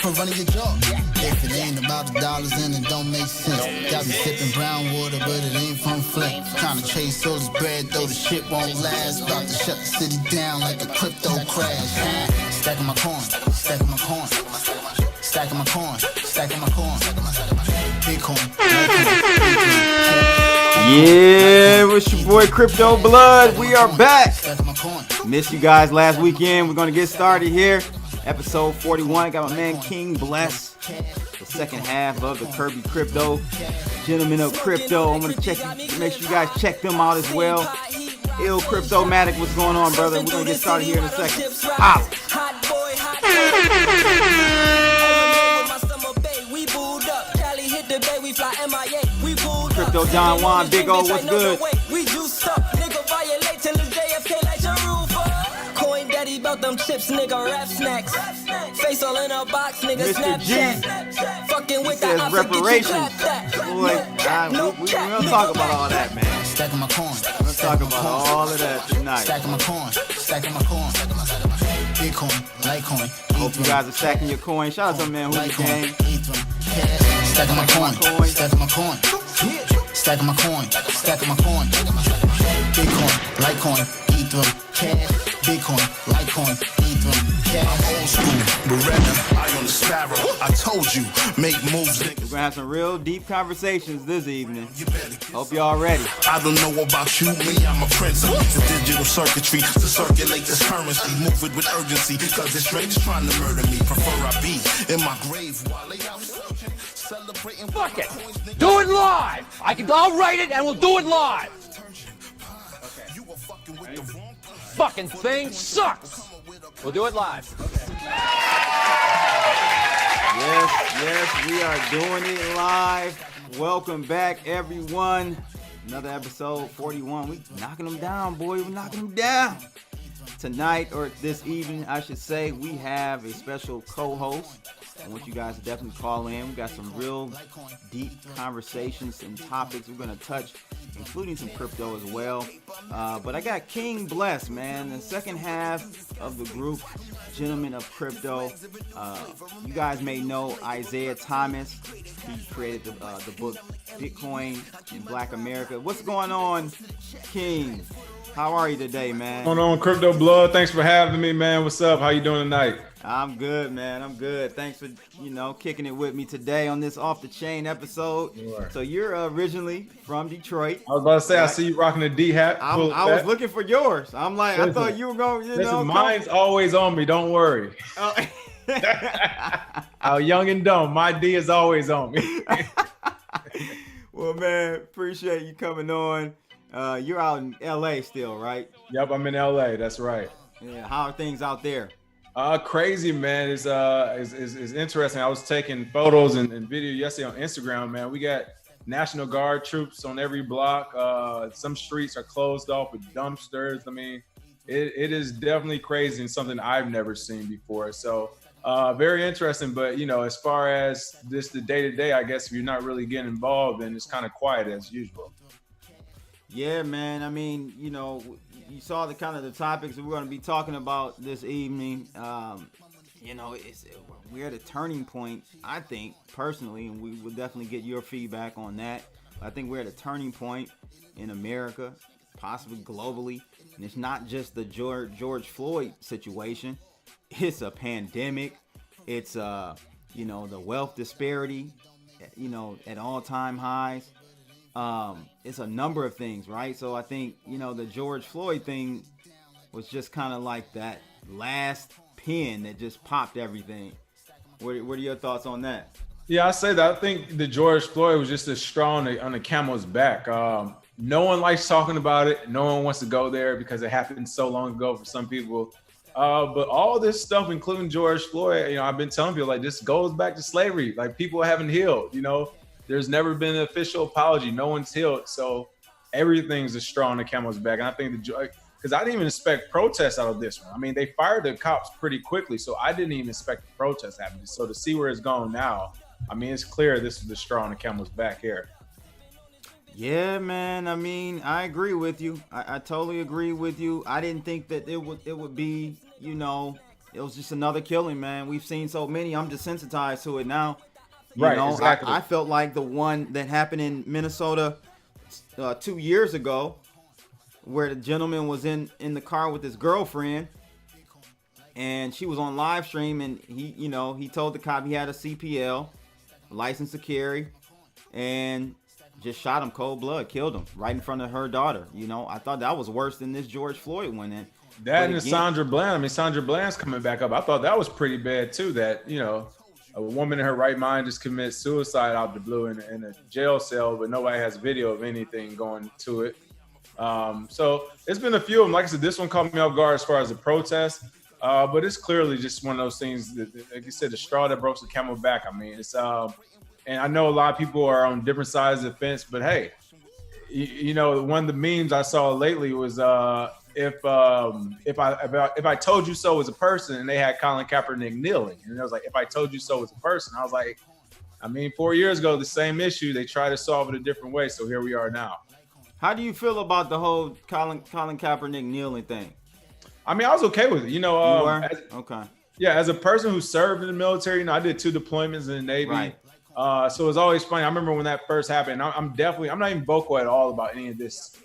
for running your job. If it ain't about the dollars, then it don't make sense. Got me sipping brown water, but it ain't from Flint. Trying to chase all this bread, though the shit won't last. About to shut the city down like a crypto crash. Stacking my coin, stacking my coin, stacking my coin, stacking my coin. Bitcoin. Yeah, it's your boy Crypto Blood. We are back. Missed you guys last weekend. We're going to get started here. Episode 41. Got my man King Bless. The second half of the Kirby Crypto. Gentlemen of Crypto. I'm going to make sure you guys check them out as well. Ill Cryptomatic. What's going on, brother? We're going to get started here in a second. Hop. Crypto John Juan, Big O, what's good? We juiced up, nigga, violate till it's JFK like your roof. Coin daddy bout them chips, nigga, rap snacks. Face all in a box, nigga, Mr. Snapchat. Fucking with that I Reparations. Boy, we don't talk about all that, man. Stacking my coin. We'll talk about all of that tonight. Stacking my coin. Stacking my coin. Bitcoin, Litecoin. Hope you guys are stacking your coin. Shout out to man who came. Stacking my coin. Stacking my coin. Stacking my coin. Stacking my coin. Bitcoin, Litecoin, Ethereum, cash. Bitcoin, Litecoin, Ethereum. I'm old school, Beretta, I on the sparrow. I told you, make moves. We're gonna have some real deep conversations this evening. Hope y'all ready. I don't know about you, me, I'm a prince. I use the digital circuitry to circulate this currency. Move it with urgency, cause the strangers trying to murder me. Prefer I be in my grave while they out searching, celebrating. Fuck it, do it live. I'll write it and we'll do it live. Fucking thing sucks. We'll do it live. Yes, we are doing it live. Welcome back, everyone. Another episode 41. We knocking them down, boy. We're knocking them down. Tonight, or this evening, I should say, we have a special co-host. I want you guys to definitely call in. We got some real deep conversations and topics we're going to touch, including some crypto as well. But I got King Bless, man, the second half of the group, Gentlemen of Crypto. You guys may know Isaiah Thomas. He created the book Bitcoin in Black America. What's going on, King? How are you today, man? What's going on, Crypto Blood? Thanks for having me, man. What's up? How you doing tonight? I'm good, man. I'm good. Thanks for, kicking it with me today on this Off the Chain episode. Sure. So you're originally from Detroit. I was about to say, right? I see you rocking a D hat. I was looking for yours. I'm like, listen, I thought you were going, mine's always on me. Don't worry. How young and dumb. My D is always on me. Well, man, appreciate you coming on. You're out in LA still, right? Yep, I'm in LA. That's right. Yeah. How are things out there? Crazy, man. It's interesting. I was taking photos and video yesterday on Instagram, man. We got National Guard troops on every block. Some streets are closed off with dumpsters. I mean, it is definitely crazy and something I've never seen before. So very interesting. But, as far as this the day-to-day, I guess if you're not really getting involved, then it's kind of quiet as usual. Yeah, man. I mean, you saw the kind of the topics that we're going to be talking about this evening. We're at a turning point, I think, personally, and we will definitely get your feedback on that. I think we're at a turning point in America, possibly globally, and it's not just the George Floyd situation. It's a pandemic. It's the wealth disparity, at all-time highs. It's a number of things, right? So I think, the George Floyd thing was just kind of like that last pin that just popped everything. What are your thoughts on that? Yeah, I say that. I think the George Floyd was just a straw on the camel's back. No one likes talking about it. No one wants to go there because it happened so long ago for some people. But all this stuff, including George Floyd, I've been telling people, like, this goes back to slavery. Like, people haven't healed, There's never been an official apology. No one's healed. So everything's a straw on the camel's back. And I think because I didn't even expect protests out of this one. I mean, they fired the cops pretty quickly. So I didn't even expect the protests happening. So to see where it's going now, I mean, it's clear this is the straw on the camel's back here. Yeah, man. I mean, I agree with you. I totally agree with you. I didn't think that it would be, it was just another killing, man. We've seen so many. I'm desensitized to it now. You Right, know, exactly. I felt like the one that happened in Minnesota 2 years ago, where the gentleman was in the car with his girlfriend, and she was on live stream, and he told the cop he had a CPL, license to carry, and just shot him cold blood, killed him right in front of her daughter. You know, I thought that was worse than this George Floyd one. And Sandra Bland. I mean, Sandra Bland's coming back up. I thought that was pretty bad too. That, you know, a woman in her right mind just commits suicide out the blue in a jail cell, but nobody has video of anything going to it. So it's been a few of them. Like I said, this one caught me off guard as far as the protest, but it's clearly just one of those things that, like you said, the straw that broke the camel's back. I mean, it's and I know a lot of people are on different sides of the fence, but hey, you know, one of the memes I saw lately was if I told you so as a person, and they had Colin Kaepernick kneeling, and it was like, if I told you so as a person, I was like, I mean, 4 years ago, the same issue, they tried to solve it a different way, so here we are now. How do you feel about the whole Colin Kaepernick kneeling thing? I mean, I was okay with it. You know, Okay. Yeah, as a person who served in the military, you know, I did 2 deployments in the Navy. Right. So it's always funny. I remember when that first happened. I'm not even vocal at all about any of this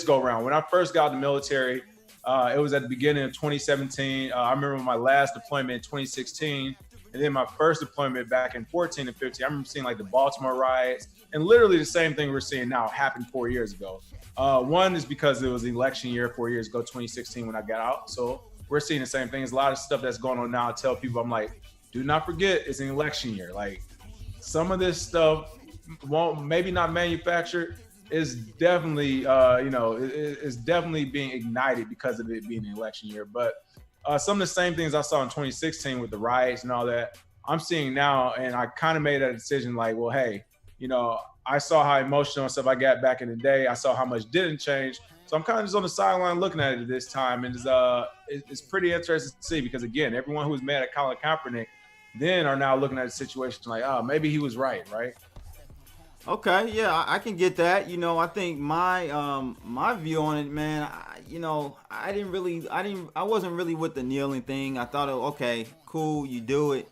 go around. When I first got out of the military, it was at the beginning of 2017. I remember my last deployment in 2016, and then my first deployment back in 14 and 15. I remember seeing like the Baltimore riots, and literally the same thing we're seeing now happened 4 years ago. One is because it was the election year 4 years ago, 2016, when I got out. So we're seeing the same thing. There's a lot of stuff that's going on now. I tell people, I'm like, do not forget it's an election year. Like, some of this stuff won't, maybe not manufactured, is definitely, is definitely being ignited because of it being an election year. But some of the same things I saw in 2016 with the riots and all that, I'm seeing now, and I kind of made that decision like, well, hey, you know, I saw how emotional and stuff I got back in the day. I saw how much didn't change. So I'm kind of just on the sideline looking at it this time. And it's pretty interesting to see because, again, everyone who was mad at Colin Kaepernick then are now looking at the situation like, oh, maybe he was right? Okay, yeah, I can get that. You know, I think my view on it, man, I wasn't really with the kneeling thing. I thought, okay, cool, you do it.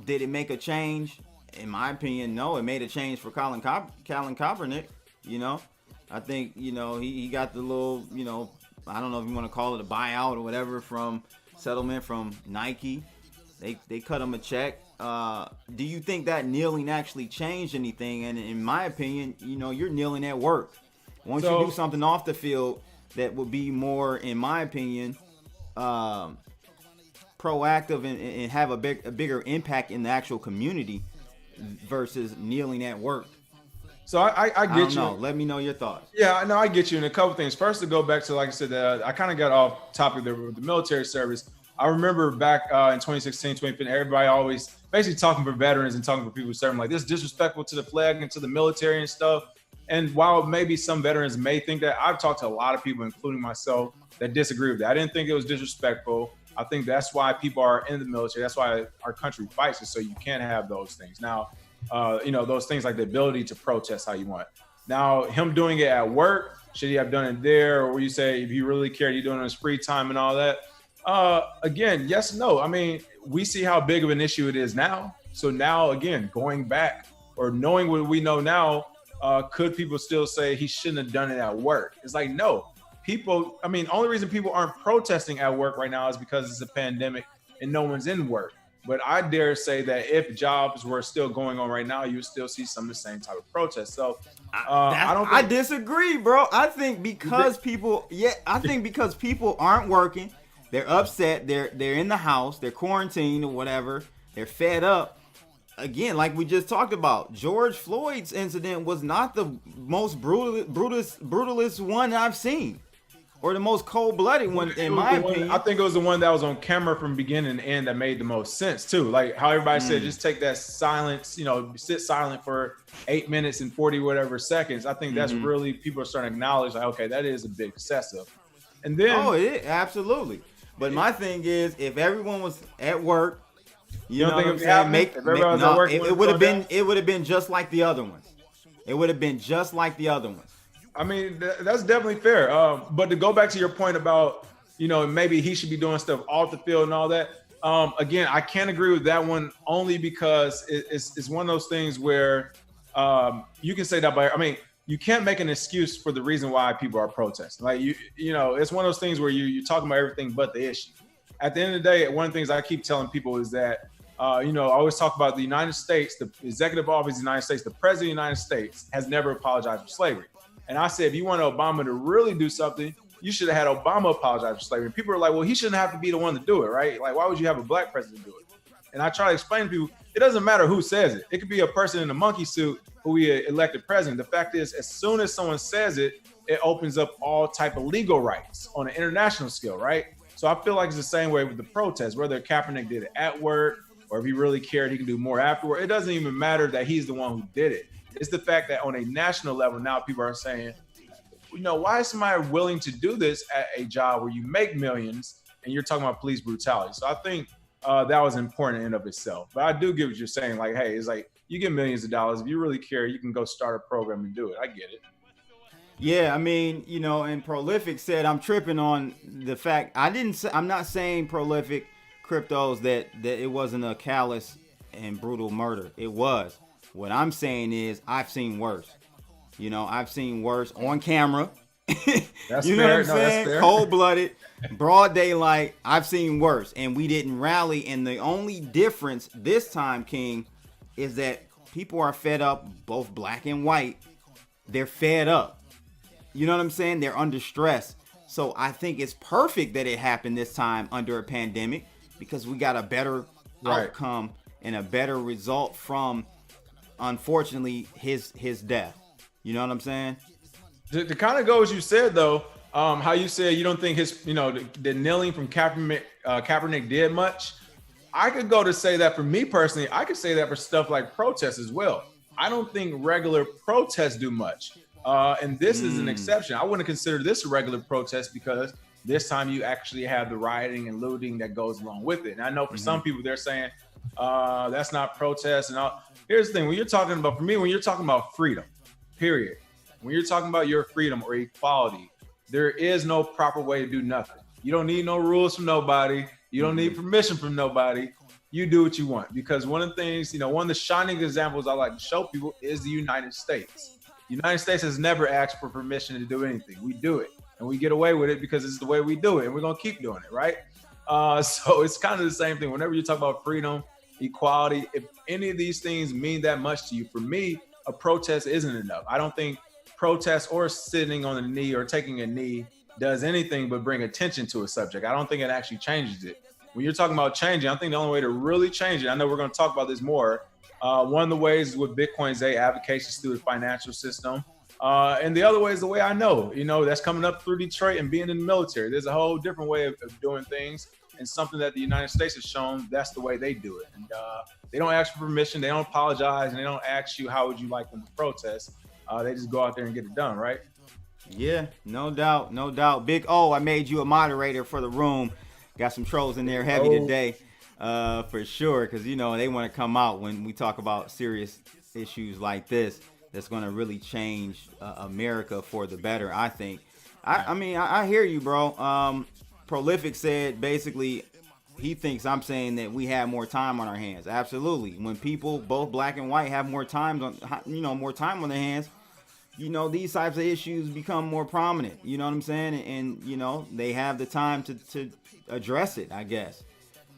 Did it make a change? In my opinion, no. It made a change for Colin Kaepernick. You know, I think, you know, he got the little, you know, I don't know if you want to call it a buyout or whatever from settlement from Nike. They cut him a check. Do you think that kneeling actually changed anything? And in my opinion, you know, you're kneeling at work. Once you do something off the field that would be more, in my opinion, proactive and have a bigger impact in the actual community versus kneeling at work. So I get you. Let me know your thoughts. Yeah, no, I get you. And a couple things. First, to go back to, like I said, I kind of got off topic there with the military service. I remember back in 2016, 2015, everybody always basically talking for veterans and talking for people who serve like this, disrespectful to the flag and to the military and stuff. And while maybe some veterans may think that, I've talked to a lot of people, including myself, that disagree with that. I didn't think it was disrespectful. I think that's why people are in the military. That's why our country fights it, so you can't have those things. Now, you know, those things like the ability to protest how you want. Now, him doing it at work, should he have done it there? Or you say, if he really cared, he's doing it in his free time and all that? Again, yes, no. I mean, we see how big of an issue it is now. So now, again, going back or knowing what we know now, could people still say he shouldn't have done it at work? It's like, no. People, I mean, only reason people aren't protesting at work right now is because it's a pandemic and no one's in work. But I dare say that if jobs were still going on right now, you would still see some of the same type of protests. So I disagree, bro. I think because people aren't working, they're upset, they're in the house, they're quarantined or whatever, they're fed up. Again, like we just talked about, George Floyd's incident was not the most brutalist one I've seen. Or the most cold-blooded one, in my opinion. I think it was the one that was on camera from beginning to end that made the most sense, too. Like how everybody said, just take that silence, you know, sit silent for 8 minutes and 40 whatever seconds. I think that's really, people are starting to acknowledge, like, okay, that is a bit excessive. And then... Oh, it is, absolutely. But my thing is, if everyone was at work, you know what I'm saying? It would have been just like the other ones. It would have been just like the other ones. I mean, that's definitely fair. But to go back to your point about maybe he should be doing stuff off the field and all that. Again, I can't agree with that one only because it's one of those things where you can say that you can't make an excuse for the reason why people are protesting. Like it's one of those things where you're talking about everything but the issue. At the end of the day, one of the things I keep telling people is that, I always talk about the United States, the executive office of the United States, the president of the United States has never apologized for slavery. And I said, if you want Obama to really do something, you should have had Obama apologize for slavery. And people are like, well, he shouldn't have to be the one to do it, right? Like, why would you have a black president do it? And I try to explain to people, it doesn't matter who says it. It could be a person in a monkey suit who we elected president. The fact is, as soon as someone says it, it opens up all type of legal rights on an international scale, right? So I feel like it's the same way with the protest, whether Kaepernick did it at work or if he really cared, he can do more afterward. It doesn't even matter that he's the one who did it. It's the fact that on a national level, now people are saying, why is somebody willing to do this at a job where you make millions and you're talking about police brutality? So I think that was important in and of itself. But I do get what you're saying. Like, hey, it's like you get millions of dollars. If you really care, you can go start a program and do it. I get it. Yeah, I mean, and Prolific said I'm tripping on the fact I'm not saying Prolific cryptos that it wasn't a callous and brutal murder. It was. What I'm saying is I've seen worse. I've seen worse on camera. That's you know fair. what I'm saying? That's Cold-blooded, broad daylight. I've seen worse, and we didn't rally. And the only difference this time, King, is that people are fed up, both black and white. They're fed up. You know what I'm saying? They're under stress. So I think it's perfect that it happened this time under a pandemic because we got a better outcome and a better result from, unfortunately, his death. You know what I'm saying? To kind of go as you said, though, how you said you don't think the kneeling from Kaepernick did much. I could go to say that for me personally, I could say that for stuff like protests as well. I don't think regular protests do much. And this is an exception. I wouldn't consider this a regular protest because this time you actually have the rioting and looting that goes along with it. And I know for some people they're saying that's not protest and all. Here's the thing. When you're talking about freedom, period. When you're talking about your freedom or equality, there is no proper way to do nothing. You don't need no rules from nobody. You don't need permission from nobody. You do what you want. Because one of the things, one of the shining examples I like to show people is the United States. The United States has never asked for permission to do anything. We do it. And we get away with it because it's the way we do it. And we're going to keep doing it, right? So it's kind of the same thing. Whenever you talk about freedom, equality, if any of these things mean that much to you, for me, a protest isn't enough. I don't think protest or sitting on a knee or taking a knee does anything but bring attention to a subject. I don't think it actually changes it. When you're talking about changing, I think the only way to really change it, I know we're going to talk about this more. One of the ways is with Bitcoin's advocations through the financial system. And the other way is the way I know, that's coming up through Detroit and being in the military. There's a whole different way of doing things and something that the United States has shown that's the way they do it. And they don't ask for permission. They don't apologize. And they don't ask you, how would you like them to protest? They just go out there and get it done, right? Yeah, no doubt, no doubt. Big O, I made you a moderator for the room. Got some trolls in there heavy today, for sure, because, they want to come out when we talk about serious issues like this that's going to really change America for the better, I think. I hear you, bro. Prolific said basically he thinks I'm saying that we have more time on our hands. Absolutely. When people, both black and white, have more time on their hands, these types of issues become more prominent. You know what I'm saying? And they have the time to address it, I guess.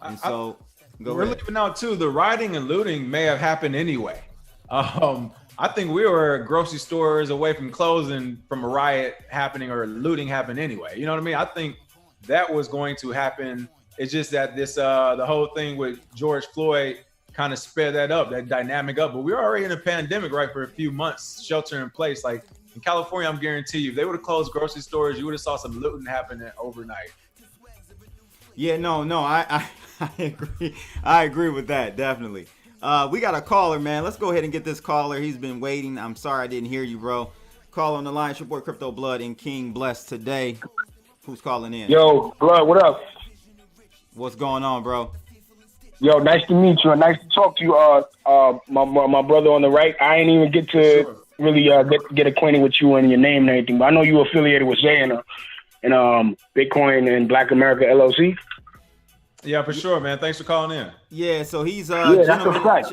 And so we're leaving out too. The rioting and looting may have happened anyway. I think we were grocery stores away from closing from a riot happening or looting happened anyway. You know what I mean? I think that was going to happen. It's just that this the whole thing with George Floyd kind of sped that dynamic up. But we were already in a pandemic, right, for a few months, shelter in place. Like in California, I'm guarantee you, if they would have closed grocery stores, you would have saw some looting happening overnight. Yeah, no, I agree. I agree with that, definitely. We got a caller, man. Let's go ahead and get this caller. He's been waiting. I'm sorry I didn't hear you, bro. Call on the line. It's your boy Crypto Blood and King Bless today. Who's calling in? Yo, Blood, what up? What's going on, bro? Yo, nice to meet you and nice to talk to you. My brother on the right. I ain't even get to really get acquainted with you and your name and everything, but I know you affiliated with Jay and Bitcoin and Black America LLC. Yeah, for sure, man. Thanks for calling in. Yeah, so he's that's a fact.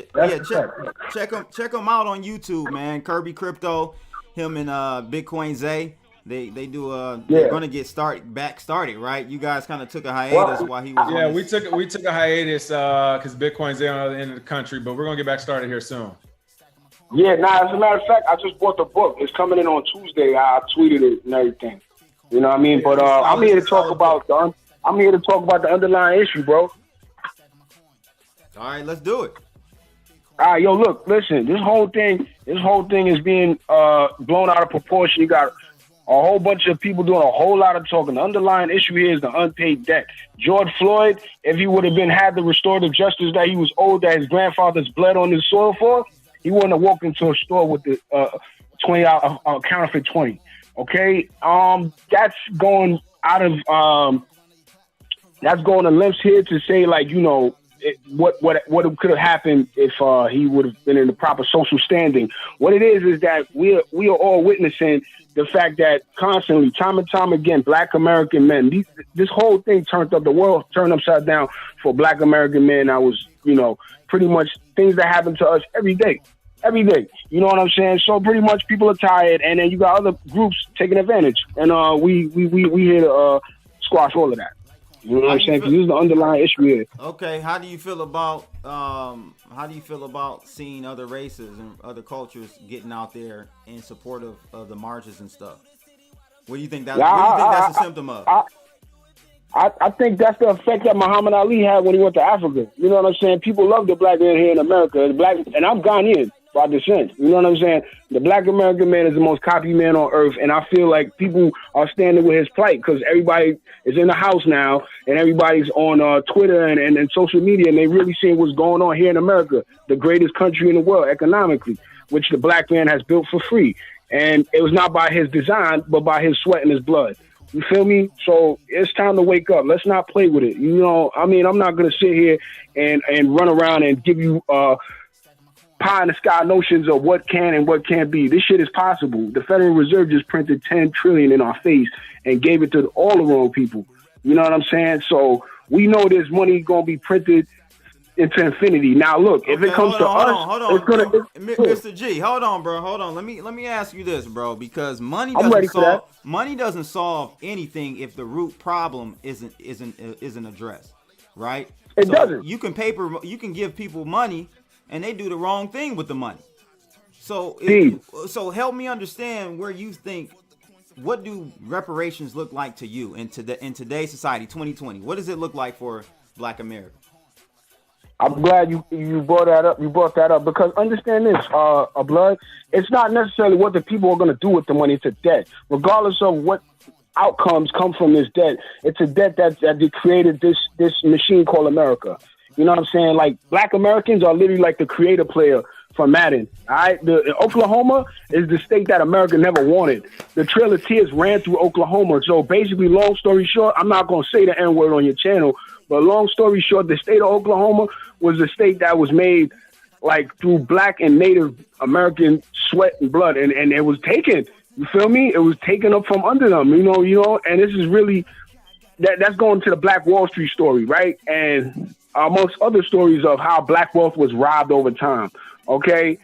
Check him out on YouTube, man. Kirby Crypto, him and Bitcoin Zay. They do they're gonna get started, right? You guys kind of took a hiatus while he was. Yeah, we took a hiatus because Bitcoin's there on the other end of the country, but we're gonna get back started here soon. Yeah, as a matter of fact, I just bought the book. It's coming in on Tuesday. I tweeted it and everything. You know what I mean? But I'm here to talk about the underlying issue, bro. All right, let's do it. All right, yo, look, listen. This whole thing is being blown out of proportion. You got a whole bunch of people doing a whole lot of talking. The underlying issue here is the unpaid debt. George Floyd, if he would have had the restorative justice that he was owed, that his grandfather's bled on his soil for, he wouldn't have walked into a store with the $20 counterfeit 20. Okay, that's going out of that's going to limbs here to say, like, you know, what could have happened if he would have been in the proper social standing. What it is that we are all witnessing the fact that constantly, time and time again, Black American men, this whole thing turned up, the world turned upside down for Black American men. I was, you know, pretty much things that happen to us every day. You know what I'm saying? So pretty much people are tired, and then you got other groups taking advantage, and we here to squash all of that. You know what I'm saying? Because this is the underlying issue here. Okay, how do you feel about seeing other races and other cultures getting out there in support of the marches and stuff? What do you think that's a symptom of? I think that's the effect that Muhammad Ali had when he went to Africa. You know what I'm saying? People love the Black man here in America. And I'm Ghanaian by descent. You know what I'm saying? The Black American man is the most cocky man on earth, and I feel like people are standing with his plight because everybody is in the house now, and everybody's on Twitter and social media, and they really seeing what's going on here in America, the greatest country in the world economically, which the Black man has built for free. And it was not by his design, but by his sweat and his blood. You feel me? So it's time to wake up. Let's not play with it. You know, I mean, I'm not going to sit here and run around and give you pie in the sky notions of what can and what can't be. This shit is possible. The Federal Reserve just printed $10 trillion in our face and gave it to all the wrong people. You know what I'm saying? So we know there's money going to be printed into infinity. Now, look, if it comes to us, it's going to... Mr. G, hold on, bro. Hold on. Let me ask you this, bro, because money doesn't solve anything if the root problem isn't addressed, right? It doesn't. You can give people money and they do the wrong thing with the money. So help me understand where you think, what do reparations look like to you in today's society, 2020? What does it look like for Black America? I'm glad you brought that up. You brought that up because understand this, Blood. It's not necessarily what the people are going to do with the money. It's a debt, regardless of what outcomes come from this debt. It's a debt that they created this machine called America. You know what I'm saying? Like, Black Americans are literally like the creator player for Madden. All right, Oklahoma is the state that America never wanted. The Trail of Tears ran through Oklahoma. So basically, long story short, I'm not going to say the N-word on your channel, but long story short, the state of Oklahoma was a state that was made like through Black and Native American sweat and blood, and it was taken. You feel me? It was taken up from under them. You know, and this is really that's going to the Black Wall Street story, right? And amongst other stories of how Black wealth was robbed over time. Okay,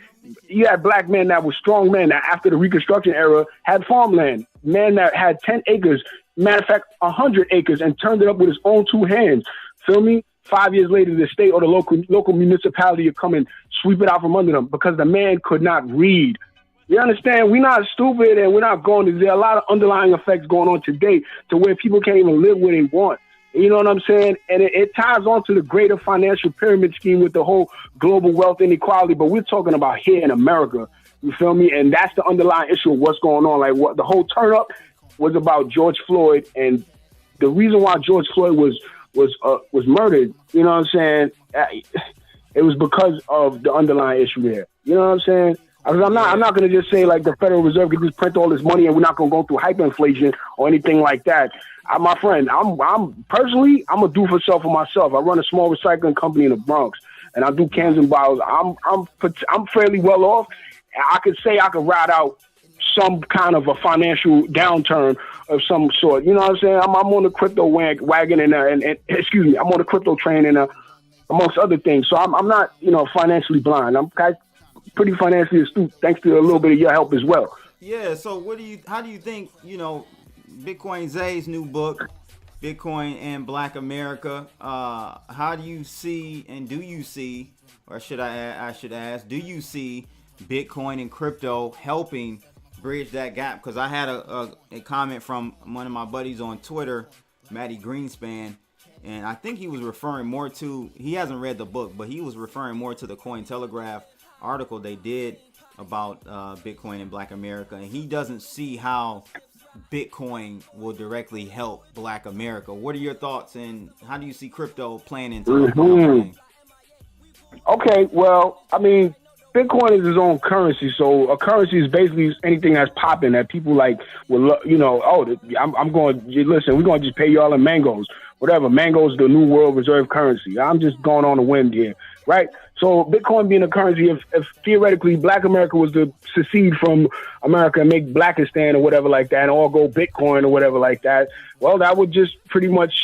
you had Black men that were strong men that after the Reconstruction era had farmland, men that had 10 acres, matter of fact, 100 acres, and turned it up with his own two hands. Feel me? 5 years later, the state or the local municipality would come and sweep it out from under them because the man could not read. You understand? We're not stupid and we're not going to. There are a lot of underlying effects going on today to where people can't even live where they want. You know what I'm saying? And it ties on to the greater financial pyramid scheme with the whole global wealth inequality. But we're talking about here in America. You feel me? And that's the underlying issue of what's going on. Like, what the whole turn up was about George Floyd, and the reason why George Floyd was murdered. You know what I'm saying? It was because of the underlying issue here. You know what I'm saying? I'm not going to just say like the Federal Reserve can just print all this money and we're not going to go through hyperinflation or anything like that. My friend, I'm personally a do for self for myself. I run a small recycling company in the Bronx, and I do cans and bottles. I'm fairly well off. I could say I could ride out some kind of a financial downturn of some sort. You know what I'm saying? I'm on the crypto wagon and excuse me, I'm on the crypto train and amongst other things. So I'm not, financially blind. I'm pretty financially astute thanks to a little bit of your help as well. Yeah. So how do you think, Bitcoin Zay's new book, Bitcoin and Black America, how do you see, and do you see, or should I should ask, do you see Bitcoin and crypto helping bridge that gap? Because I had a comment from one of my buddies on Twitter, Matty Greenspan, and I think he was referring more to, he hasn't read the book, but he was referring more to the Cointelegraph article they did about Bitcoin and Black America, and he doesn't see how Bitcoin will directly help Black America. What are your thoughts, and how do you see crypto playing into it? Okay, well, I mean, Bitcoin is its own currency, so a currency is basically anything that's popping that people like will, I'm going, listen, we're going to just pay y'all in mangoes, whatever. Mangoes, the new world reserve currency. I'm just going on a whim here, right? So Bitcoin being a currency, if theoretically Black America was to secede from America and make Blackistan or whatever like that, and all go Bitcoin or whatever like that, well, that would just pretty much,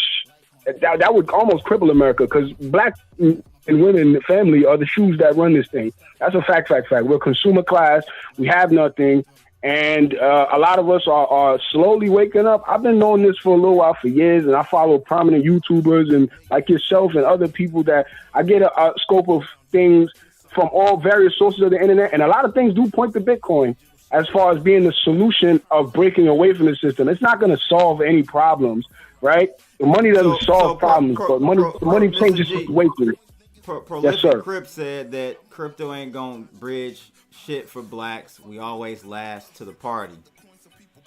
that would almost cripple America, because Black and women, the family, are the shoes that run this thing. That's a fact. We're a consumer class. We have nothing. And a lot of us are slowly waking up. I've been knowing this for a little while, for years, and I follow prominent YouTubers and like yourself and other people that I get a scope of things from all various sources of the internet. And a lot of things do point to Bitcoin as far as being the solution of breaking away from the system. It's not going to solve any problems, right? The money doesn't solve problems, but money changes situations. Prolific yes, Crip said that crypto ain't gonna bridge shit for Blacks. We always last to the party.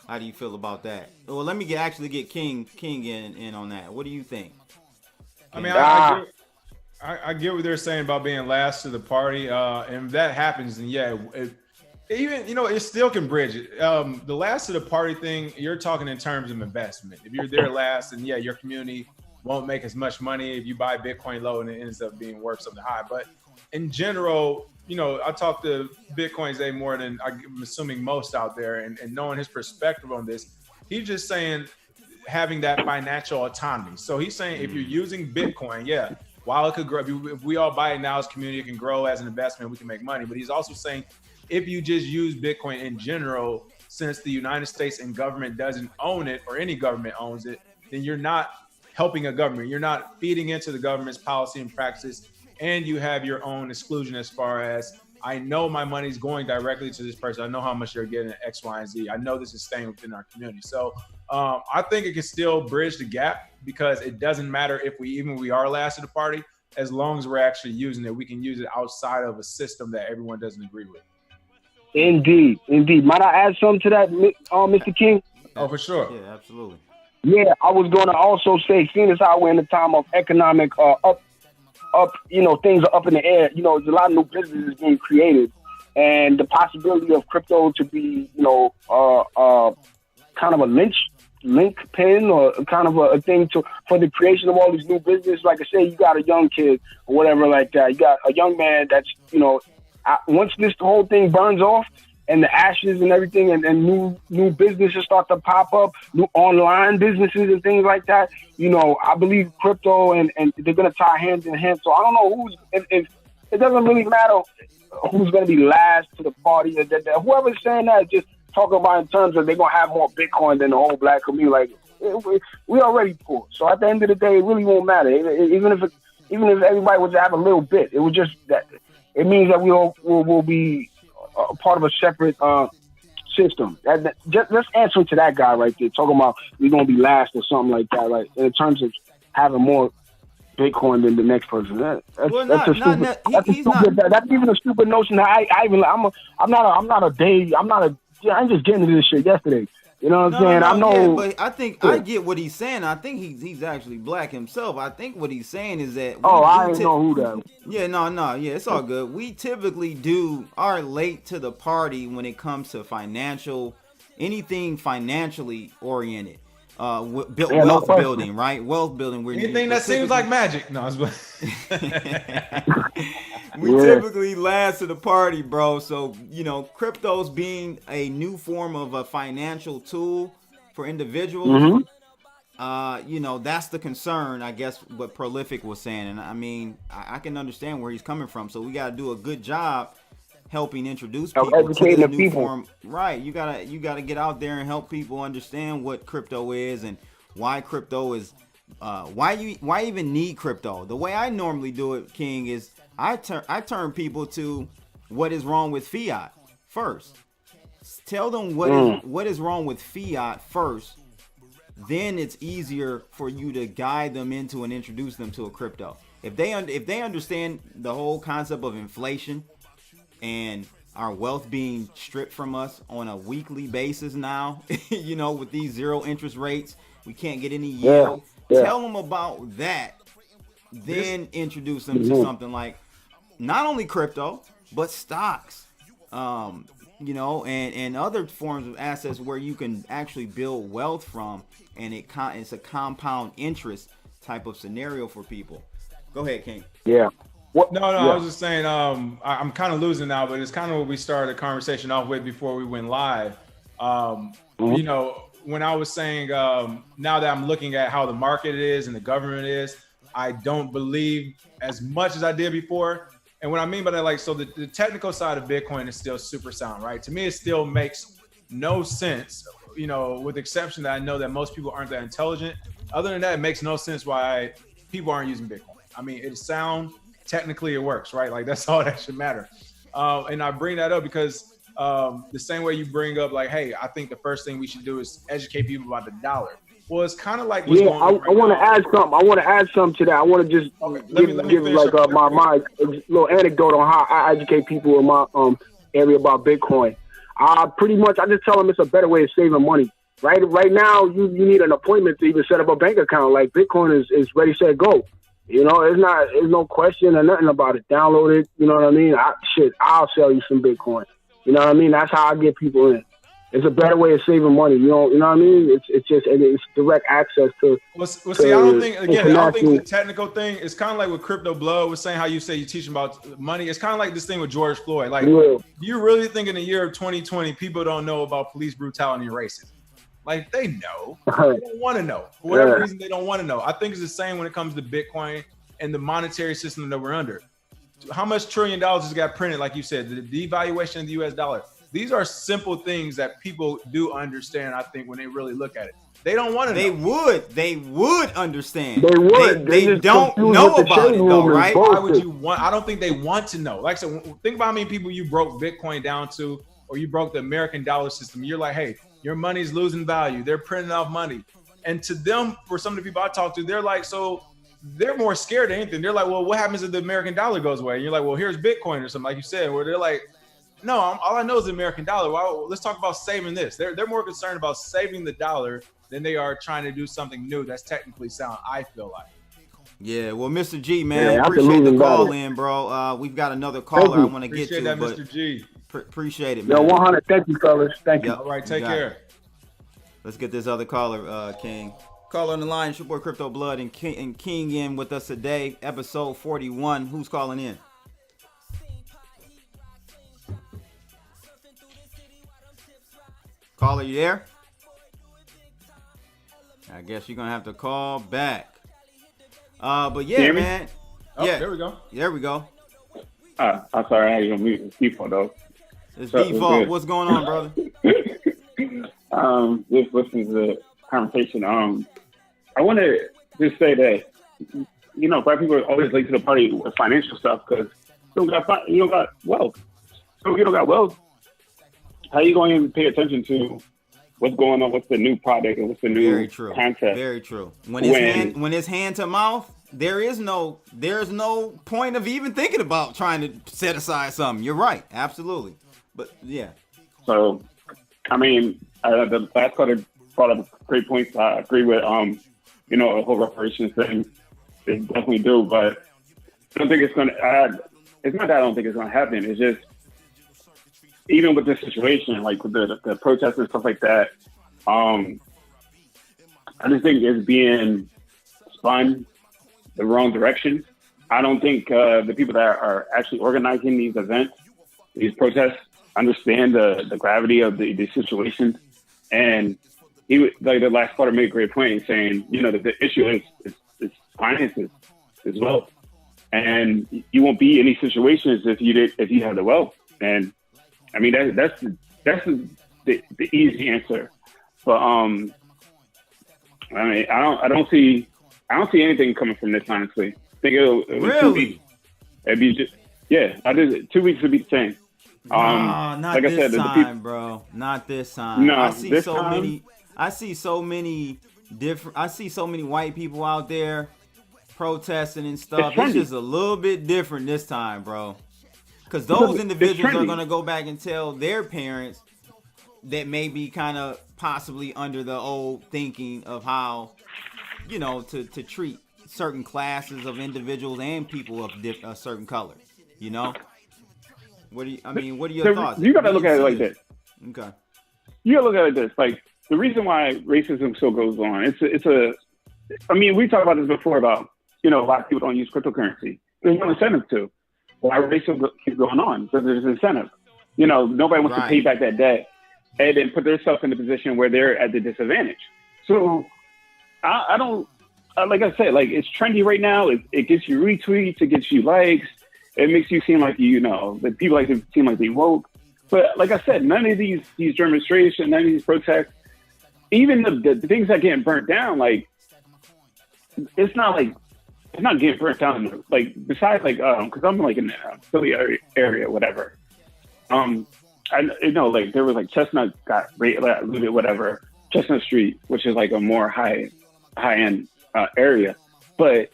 How do you feel about that? Well, let me get King in on that. What do you think? I mean, I get what they're saying about being last to the party. And if that happens, then yeah, it still can bridge it. The last to the party thing, you're talking in terms of investment. If you're there last, and yeah, your community won't make as much money if you buy Bitcoin low and it ends up being worth something high. But in general, I talk to Bitcoin Zay more than I'm assuming most out there, and knowing his perspective on this, he's just saying having that financial autonomy. So he's saying if you're using Bitcoin, yeah, while it could grow, if we all buy it now as a community, it can grow as an investment, we can make money. But he's also saying if you just use Bitcoin in general, since the United States and government doesn't own it, or any government owns it, then you're not helping a government. You're not feeding into the government's policy and practices, and you have your own exclusion as far as, I know my money's going directly to this person. I know how much they're getting at X, Y, and Z. I know this is staying within our community. So I think it can still bridge the gap, because it doesn't matter if we are last to the party, as long as we're actually using it. We can use it outside of a system that everyone doesn't agree with. Indeed. Might I add something to that, Mr. King? Oh, for sure. Yeah, absolutely. Yeah, I was going to also say, seeing as how we're in a time of economic things are up in the air. There's a lot of new businesses being created, and the possibility of crypto to be, kind of a link pin, or kind of a thing for the creation of all these new businesses. Like I say, you got a young kid or whatever like that. You got a young man that's, once this whole thing burns off, and the ashes and everything, and new businesses start to pop up, new online businesses and things like that. I believe crypto and they're gonna tie hand in hand. So I don't know if it doesn't really matter who's gonna be last to the party. Whoever's saying that, just talking about in terms of they're gonna have more Bitcoin than the whole Black community. Like, we already poor. So at the end of the day, it really won't matter. Even if everybody was to have a little bit, it would just that it means that we all will be part of a separate system. Let's answer to that guy right there, talking about we're going to be last or something like that, right? In terms of having more Bitcoin than the next person. That's even a stupid notion. I'm just getting into this shit yesterday. You know what I'm saying? I know. Yeah, but I think I get what he's saying. I think he's actually Black himself. I think what he's saying is that. I didn't know who that was. Yeah, no. Yeah, it's all good. We typically are late to the party when it comes to anything financially oriented. wealth building, right? Wealth building. Anything that seems like magic. No, we typically last to the party, bro. So, crypto's being a new form of a financial tool for individuals. That's the concern, I guess, what Prolific was saying. And I mean, I can understand where he's coming from. So we got to do a good job helping introduce people to this new form. Right. You gotta get out there and help people understand what crypto is and why crypto is, why even need crypto. The way I normally do it, King, is I turn people to what is wrong with fiat first. Tell them what is wrong with fiat first. Then it's easier for you to guide them into and introduce them to a crypto. If they understand the whole concept of inflation and our wealth being stripped from us on a weekly basis now, with these zero interest rates, we can't get any yield. Yeah. Tell them about that. Then introduce them to something like not only crypto, but stocks, and other forms of assets where you can actually build wealth from. And it's a compound interest type of scenario for people. Go ahead, King. Yeah. I was just saying, I'm kind of losing now, but it's kind of what we started the conversation off with before we went live. When I was saying, now that I'm looking at how the market is and the government is, I don't believe as much as I did before. And what I mean by that, so the technical side of Bitcoin is still super sound, right? To me, it still makes no sense, with the exception that I know that most people aren't that intelligent. Other than that, it makes no sense why people aren't using Bitcoin. I mean, it's sound. Technically, it works, right? Like, that's all that should matter. And I bring that up because the same way you bring up, hey, I think the first thing we should do is educate people about the dollar. Well, it's kind of like what's going on. I want to add something. I want to add something to that. I want to just give my little anecdote on how I educate people in my area about Bitcoin. I just tell them it's a better way of saving money. Right now, you need an appointment to even set up a bank account. Like, Bitcoin is ready, set, go. There's no question or nothing about it. Download it. You know what I mean? I'll sell you some Bitcoin. You know what I mean? That's how I get people in. It's a better way of saving money. You know what I mean? It's direct access to. See, I don't think the technical thing is kind of like what Crypto Blood was saying. How you say you teach them about money. It's kind of like this thing with George Floyd. Do you really think in the year of 2020 people don't know about police brutality and racism? They know. They don't want to know. For whatever reason, they don't want to know. I think it's the same when it comes to Bitcoin and the monetary system that we're under. How much $1 trillion just got printed, like you said, the devaluation of the U.S. dollar. These are simple things that people do understand, I think, when they really look at it. They don't want to know. They would understand. They would. They don't know about it, though, right? Why would you want? I don't think they want to know. Like I said, think about how many people you broke Bitcoin down to, or you broke the American dollar system. You're like, hey, your money's losing value. They're printing off money. And to them, for some of the people I talk to, they're like, so they're more scared than anything. They're like, well, what happens if the American dollar goes away? And you're like, well, here's Bitcoin or something, like you said, where they're like, no, all I know is the American dollar. Well, let's talk about saving this. They're more concerned about saving the dollar than they are trying to do something new that's technically sound, I feel like. Yeah, well, Mr. G, man, appreciate the call in, bro. We've got another caller I want to get to. Appreciate that, Mr. G. Appreciate it, man. Yo, 100. Thank you, fellas. Thank you. All right, take care. Let's get this other caller, King. Caller on the line, it's your boy Crypto Blood and King in with us today, episode 41. Who's calling in? Caller, you there? I guess you're going to have to call back. But yeah, man. Oh, yeah. There we go. There we go. I'm sorry, I had you on mute. It's default, though. It's default. What's going on, brother? Just listening to the conversation. I want to just say that, black people are always late to the party with financial stuff because you don't got wealth. So if you don't got wealth, how are you going to pay attention to what's going on, what's the new product, and what's the new concept? Very true. When it's hand to mouth, there's no point of even thinking about trying to set aside something. You're right. Absolutely. But yeah. So, I mean, the last caller brought up great points. I agree with, the whole reparations thing. They definitely do, but I don't think it's going to add. It's not that I don't think it's going to happen. It's just, even with this situation, like with the protests and stuff like that, I I just think it's being spun the wrong direction. I don't think the people that are actually organizing these events, these protests, understand the gravity of the situation. And he, like the last quarter, made a great point in saying, you know, that the issue is finances as well. And you won't be in these situations if you have the wealth. And I mean, that's the easy answer. But I mean, I don't see anything coming from this, honestly. I think it'll Really? 2 weeks. It'd be just, yeah, I did 2 weeks would be the same. Not like this I said, time, bro. Not this time. No, I see this so time- many. I see so many white people out there protesting and stuff. It's trendy. just a little bit different this time, bro. Because those individuals are trendy. gonna go back and tell their parents that may be kind of possibly under the old thinking of how, you know, to treat certain classes of individuals and people of a certain color. You know. What are your So thoughts? you gotta look at it like this. Okay. You gotta look at it like this. Like, the reason why racism still goes on, I mean, we talked about this before about, you know, a lot of people don't use cryptocurrency. There's no incentive to. Why racism keeps going on? Because there's incentive. You know, nobody wants to pay back that debt and then put themselves in a position where they're at the disadvantage. So I don't, like I said, like, it's trendy right now. It gets you retweets, it gets you likes. It makes you seem like, you know, that people like to seem like they woke. But like I said, none of these demonstrations, none of these protests, even the things that get burnt down, like, it's not getting burnt down. Like, besides, like, because I'm like in the Philly area, whatever. I know, like, there was like Chestnut got looted, whatever. Chestnut Street, which is like a more high end area, but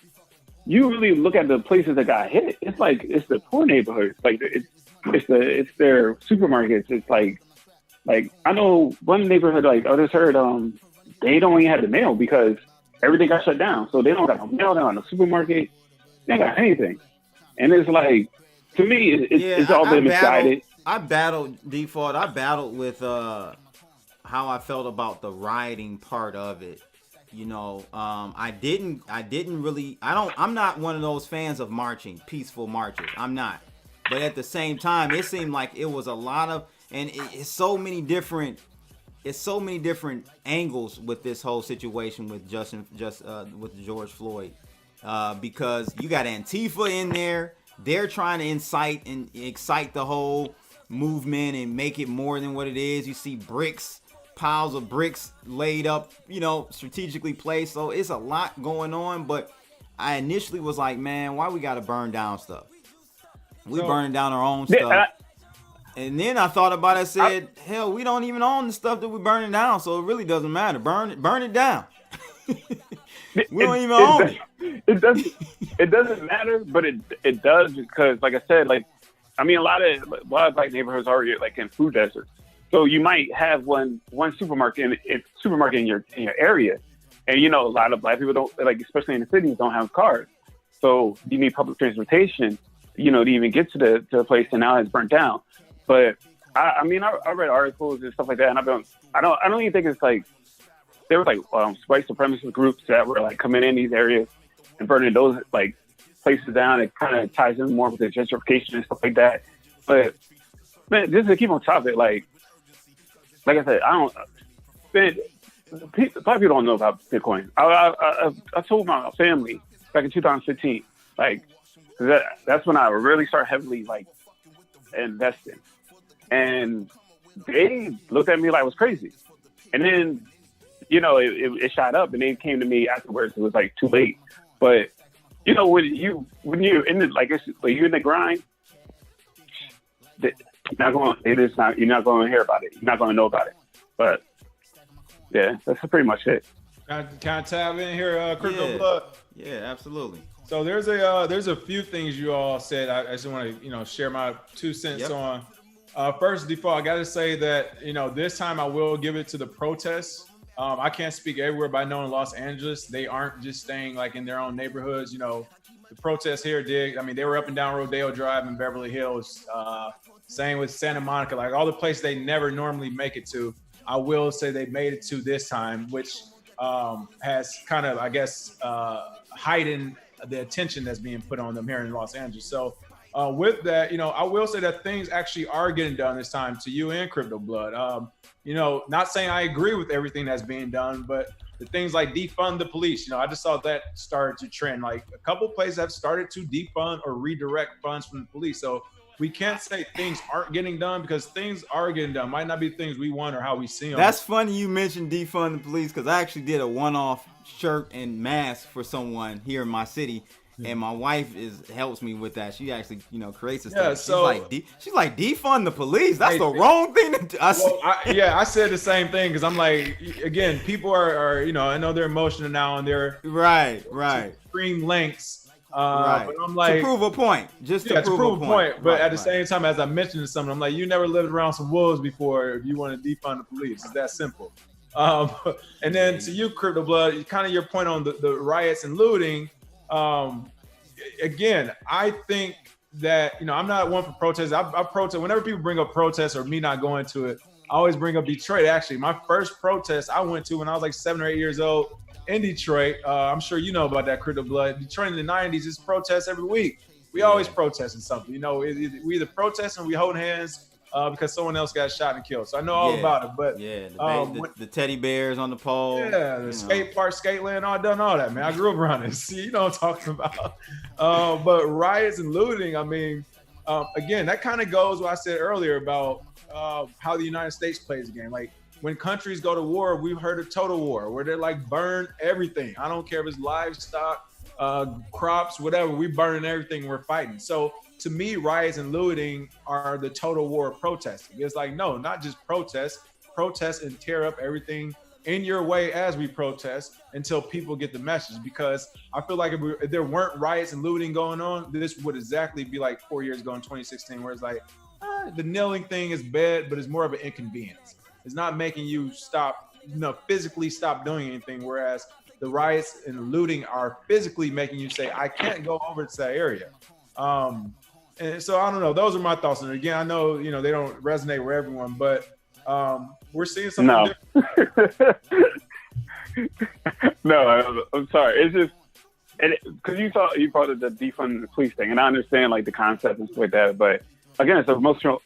you really look at the places that got hit. It's like it's the poor neighborhoods. Like it's their supermarkets. It's like I know one neighborhood, like I just heard they don't even have the mail because everything got shut down. So they don't got no mail, they don't have no supermarket, they don't got anything. And it's like, to me, it's all been misguided. I battled with how I felt about the rioting part of it. You know, I'm not one of those fans of marching, peaceful marches. I'm not. But at the same time, it seemed like it was a lot of, and it's so many different angles with this whole situation with with George Floyd, because you got Antifa in there. They're trying to excite the whole movement and make it more than what it is. You see piles of bricks laid up, you know, strategically placed. So it's a lot going on. But I initially was like, man, why we gotta burn down stuff? We burning down our own stuff. And then I thought about it. I said, hell, we don't even own the stuff that we're burning down, so it really doesn't matter. Burn it down. We don't even own it. It doesn't matter, but it does, because, like I said, like, I mean, a lot of black neighborhoods are like in food deserts. So you might have one supermarket in your area, and, you know, a lot of black people don't, like, especially in the cities, don't have cars. So you need public transportation, you know, to even get to the place, and now it's burnt down. But I mean, I read articles and stuff like that, and I don't even think it's like there were like white supremacist groups that were like coming in these areas and burning those like places down. It kind of ties in more with the gentrification and stuff like that. But man, just to keep on topic, like I said, black people don't know about Bitcoin. I told my family back in 2015, like, that's when I really started heavily like investing, and they looked at me like I was crazy. And then, you know, it shot up, and they came to me afterwards. It was like too late. But, you know, when you're in the, like, you're in the grind, you're not going to hear about it. You're not going to know about it. But yeah, that's pretty much it. Can I tab in here, Crypto Blood? Yeah, absolutely. So there's a few things you all said. I just want to, share my 2 cents on. First, default, I got to say that, this time I will give it to the protests. I can't speak everywhere, but I know in Los Angeles, they aren't just staying like in their own neighborhoods. The protests here they were up and down Rodeo Drive in Beverly Hills. Same with Santa Monica, like all the places they never normally make it to. I will say they made it to this time, which has kind of, I guess, heightened the attention that's being put on them here in Los Angeles. So with that, I will say that things actually are getting done this time to you and Crypto Blood. Not saying I agree with everything that's being done, but the things like defund the police, I just saw that started to trend. Like a couple places have started to defund or redirect funds from the police. So we can't say things aren't getting done, because things are getting done. Might not be things we want or how we see them. That's funny you mentioned defund the police, because I actually did a one-off shirt and mask for someone here in my city. And my wife helps me with that. She actually, creates the stuff. She's like, defund the police. That's the wrong thing to do. I said the same thing, because I'm like, again, people are I know they're emotional now and they're right extreme lengths. Right. But I'm like, to prove a point, to prove a point. But at the same time, as I mentioned to someone, I'm like, you never lived around some wolves before if you want to defund the police. It's that simple. And then to you, Crypto Blood, kind of your point on the riots and looting. Again, I think that, I'm not one for protests. I protest whenever people bring up protests or me not going to it. I always bring up Detroit. Actually, my first protest I went to when I was like 7 or 8 years old in Detroit. I'm sure you know about that, Crypto Blood. Detroit in the 90s is protests every week. We always protesting something. We either protest and we hold hands because someone else got shot and killed. So I know all about it. But the teddy bears on the pole. Yeah, the skate park, skate land. I've done all that, man. I grew up around it. See, you know what I'm talking about. But riots and looting, I mean, again, that kind of goes what I said earlier about how the United States plays the game. Like when countries go to war, we've heard of total war, where they're like burn everything. I don't care if it's livestock, crops, whatever. We burning everything. We're fighting. So to me, riots and looting are the total war of protesting. It's like, no, not just protest and tear up everything in your way as we protest until people get the message. Because I feel like if there weren't riots and looting going on, this would exactly be like 4 years ago in 2016, where it's like, the kneeling thing is bad, but it's more of an inconvenience. It's not making you stop, physically stop doing anything. Whereas the riots and looting are physically making you say, I can't go over to that area. And so I don't know. Those are my thoughts. And again, I know, they don't resonate with everyone, but we're seeing something different. No, I'm sorry. It's just, because you brought up the defund the police thing, and I understand like the concept and stuff like that, but again, it's an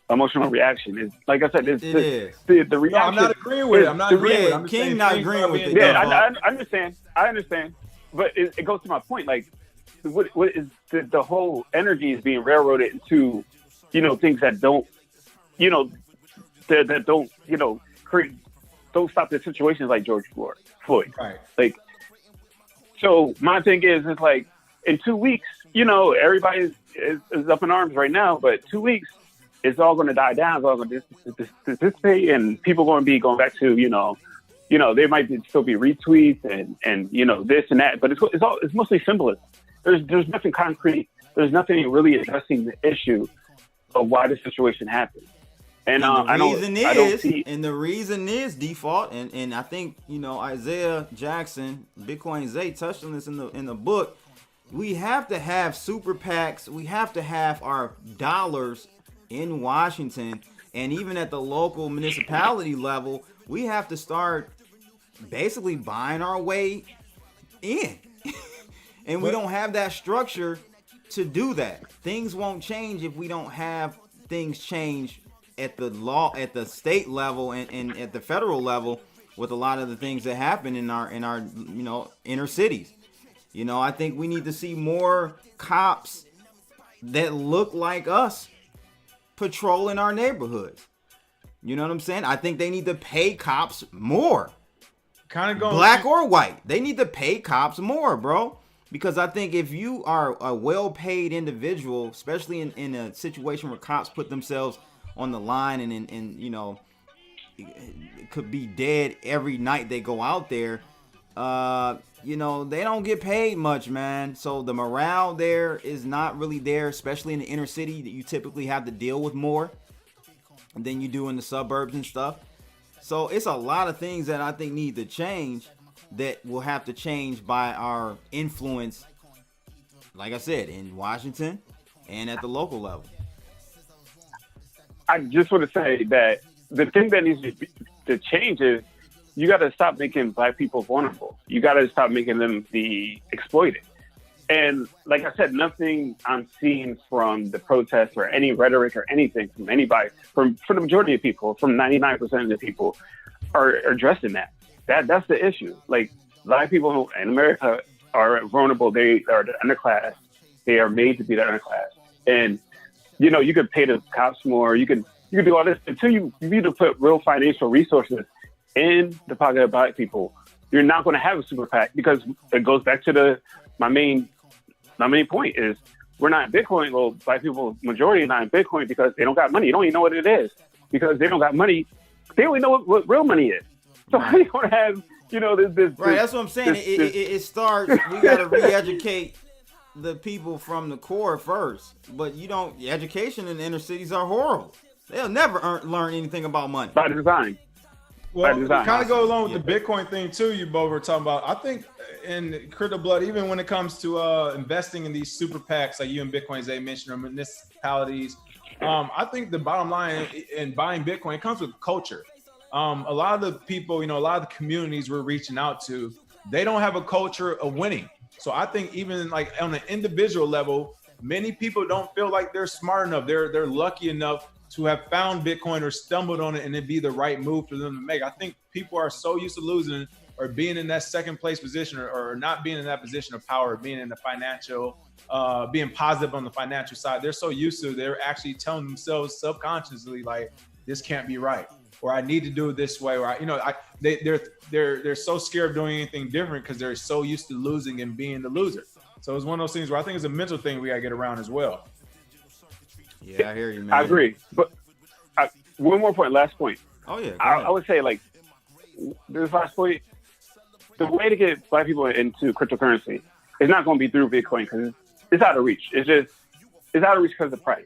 emotional reaction. It's like I said, it's the reaction. No, I'm not agreeing with it. I'm not agreeing with it. I'm King not agreeing with it. Yeah, I understand. But it goes to my point. Like, what is the whole energy is being railroaded into, things that don't, that don't, create, don't stop the situations like George Floyd. Right. Like, so my thing is, it's like in 2 weeks, everybody is up in arms right now, but 2 weeks, it's all going to die down. It's all going to dissipate, and people going to be going back to, there might still be retweets and this and that, but it's mostly symbolism. There's nothing concrete. There's nothing really addressing the issue of why the situation happened. And the reason is default. And I think, Isaiah Jackson, Bitcoin Zay touched on this in the book. We have to have super PACs. We have to have our dollars in Washington. And even at the local municipality level, we have to start basically buying our way in. And we don't have that structure to do that. Things won't change if we don't have things change at the state level and at the federal level with a lot of the things that happen in our inner cities. I think we need to see more cops that look like us patrolling our neighborhoods. You know what I'm saying? I think they need to pay cops more. Kind of going black or white. They need to pay cops more, bro. Because I think if you are a well-paid individual, especially in a situation where cops put themselves on the line and could be dead every night they go out there, they don't get paid much, man. So the morale there is not really there, especially in the inner city that you typically have to deal with more than you do in the suburbs and stuff. So it's a lot of things that I think need to change that will have to change by our influence, like I said, in Washington and at the local level. I just want to say that the thing that needs to change is you got to stop making Black people vulnerable. You got to stop making them be exploited. And like I said, nothing I'm seeing from the protests or any rhetoric or anything from anybody, from the majority of people, from 99% of the people, are addressing that. That's the issue. Like, Black people in America are vulnerable. They are the underclass. They are made to be the underclass. And, you know, you could pay the cops more. You could do all this until you need to put real financial resources in the pocket of Black people. You're not going to have a super PAC, because it goes back to my main point is, we're not in Bitcoin. Well, Black people, majority are not in Bitcoin because they don't got money. You don't even know what it is, because they don't got money. They don't even know what real money is. So how you going to have, you know, this right? That's what I'm saying. It starts. We got to re-educate the people from the core first. But you don't. Education in the inner cities are horrible. They'll never learn anything about money. By design. Well, kind of go along with the Bitcoin thing too. You both were talking about. I think in Crypto Blood, even when it comes to investing in these super PACs like you and Bitcoins, they mentioned, or municipalities. I think the bottom line in buying Bitcoin, it comes with culture. A lot of the people, you know, a lot of the communities we're reaching out to, they don't have a culture of winning. So I think even like on an individual level, many people don't feel like they're smart enough. They're lucky enough to have found Bitcoin or stumbled on it and it be the right move for them to make. I think people are so used to losing or being in that second place position or not being in that position of power, being in the financial, being positive on the financial side. They're so used to, they're actually telling themselves subconsciously, like, this can't be right, or I need to do it this way, or they're so scared of doing anything different because they're so used to losing and being the loser. So it's one of those things where I think it's a mental thing we gotta get around as well. Yeah, I hear you, man. I agree. But one more point, last point. Oh, yeah. I would say, like, this last point, the way to get Black people into cryptocurrency is not going to be through Bitcoin, because it's out of reach. It's out of reach because of the price.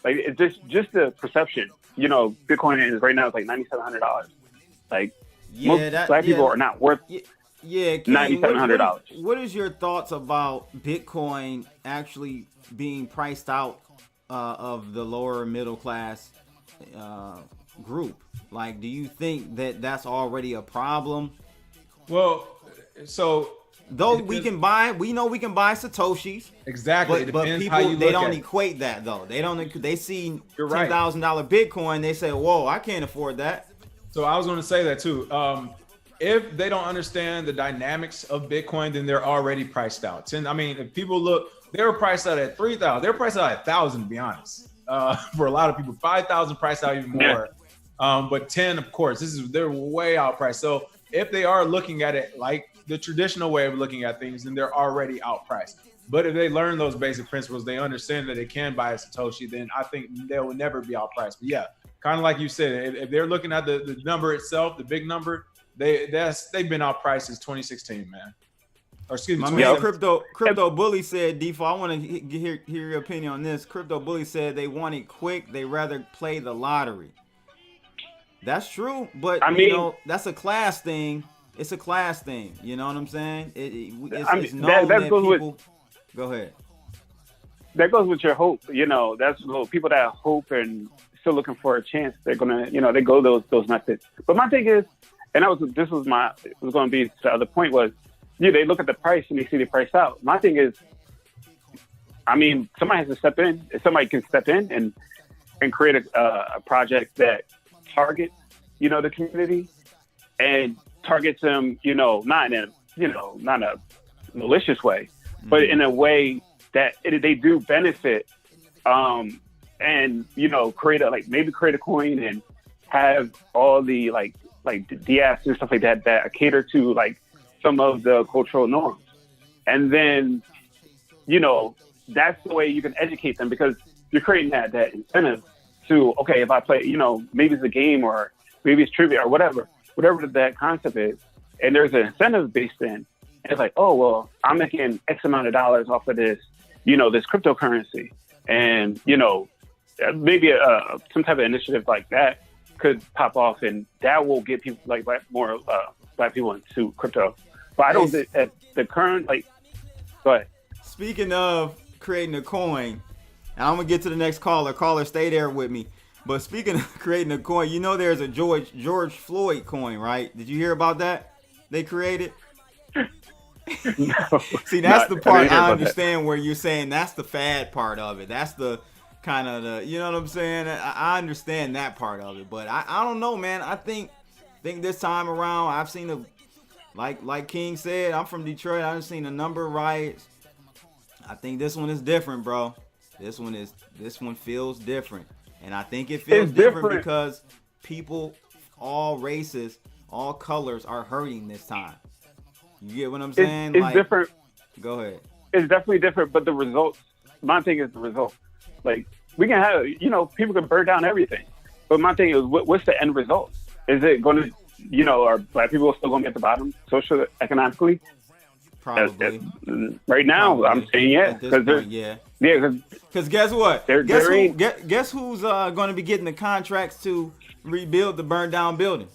Like, it's just the perception. You know, Bitcoin is right now, it's like $9,700. Like, most Black people are not worth $9,700. What is your thoughts about Bitcoin actually being priced out of the lower middle class group? Like, do you think that that's already a problem? Well, so though we know we can buy Satoshis. Exactly. But people, they don't equate that though. They see $10,000 Bitcoin, they say, whoa, I can't afford that. So I was going to say that too. If they don't understand the dynamics of Bitcoin, then they're already priced out. And I mean, if people look, they were priced out at 3,000. They're priced out at 1,000, to be honest. For a lot of people, 5,000 priced out even more. But 10, of course, they're way outpriced. So if they are looking at it like the traditional way of looking at things, then they're already outpriced. But if they learn those basic principles, they understand that they can buy a Satoshi, then I think they will never be outpriced. But yeah, kind of like you said, if they're looking at the number itself, the big number, they've been outpriced since 2016, man. Or excuse me, my man, Crypto Bully said, Default, I want to hear your opinion on this. Crypto Bully said they want it quick. They rather play the lottery. That's true, but you know, that's a class thing. It's a class thing. You know what I'm saying? It's known that people... Go ahead. That goes with your hope. You know, that's people that hope and still looking for a chance. They're gonna, you know, they go those methods. But my thing is, and it was going to be the other point was, they look at the price and they see the price out. My thing is, I mean, somebody has to step in. If somebody can step in and create a project that targets, you know, the community and targets them, you know, not in a malicious way, but in a way that they do benefit, and, you know, maybe create a coin and have all the like the apps and stuff like that cater to like some of the cultural norms. And then, you know, that's the way you can educate them, because you're creating that incentive to, okay, if I play, you know, maybe it's a game or maybe it's trivia or whatever that concept is, and there's an incentive based in, and it's like, oh, well, I'm making X amount of dollars off of this, you know, this cryptocurrency. And, you know, maybe some type of initiative like that could pop off, and that will get people like more Black people into crypto. But I don't think at the current, like, go ahead. Speaking of creating a coin, and I'm going to get to the next caller. Caller, stay there with me. But speaking of creating a coin, you know there's a George Floyd coin, right? Did you hear about that? They created. No, See, that's the part I that. understand where you're saying that's the fad part of it. That's the kind of the, you know what I'm saying? I understand that part of it, but I don't know, man. I think this time around I've seen a like King said, I'm from Detroit. I've seen a number of riots. I think this one is different, bro. This one feels different. And I think it feels different because people, all races, all colors are hurting this time. You get what I'm saying? It's different. Go ahead. It's definitely different, but the results, my thing is the result. Like, we can have, people can burn down everything. But my thing is, what's the end result? Is it going to, are black people still going to be at the bottom socially, economically? Probably. Right now, Probably. I'm saying yeah. Yeah. Yeah, because guess what? Guess Guess who's going to be getting the contracts to rebuild the burned down buildings?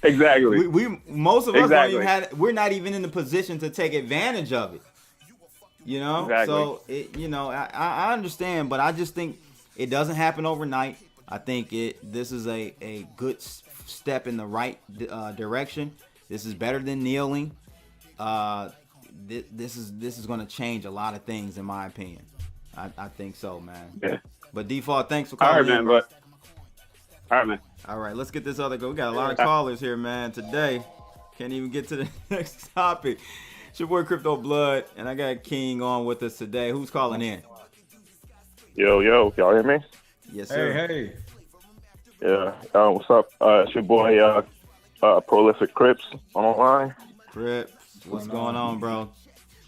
Exactly. We most of us don't even we're not even in the position to take advantage of it. Exactly. So I understand, but I just think it doesn't happen overnight. I think this is a good step in the right direction. This is better than kneeling. This is going to change a lot of things, in my opinion. I think so, man. Yeah. But Default, thanks for calling in, man. All right, man. All right, let's get this other go. We got a lot of callers here, man, today. Can't even get to the next topic. It's your boy Crypto Blood, and I got King on with us today. Who's calling in? Yo, y'all hear me? Yes, sir. Hey. Yeah. What's up? It's your boy Prolific Crips online. Crips, what's going on, bro?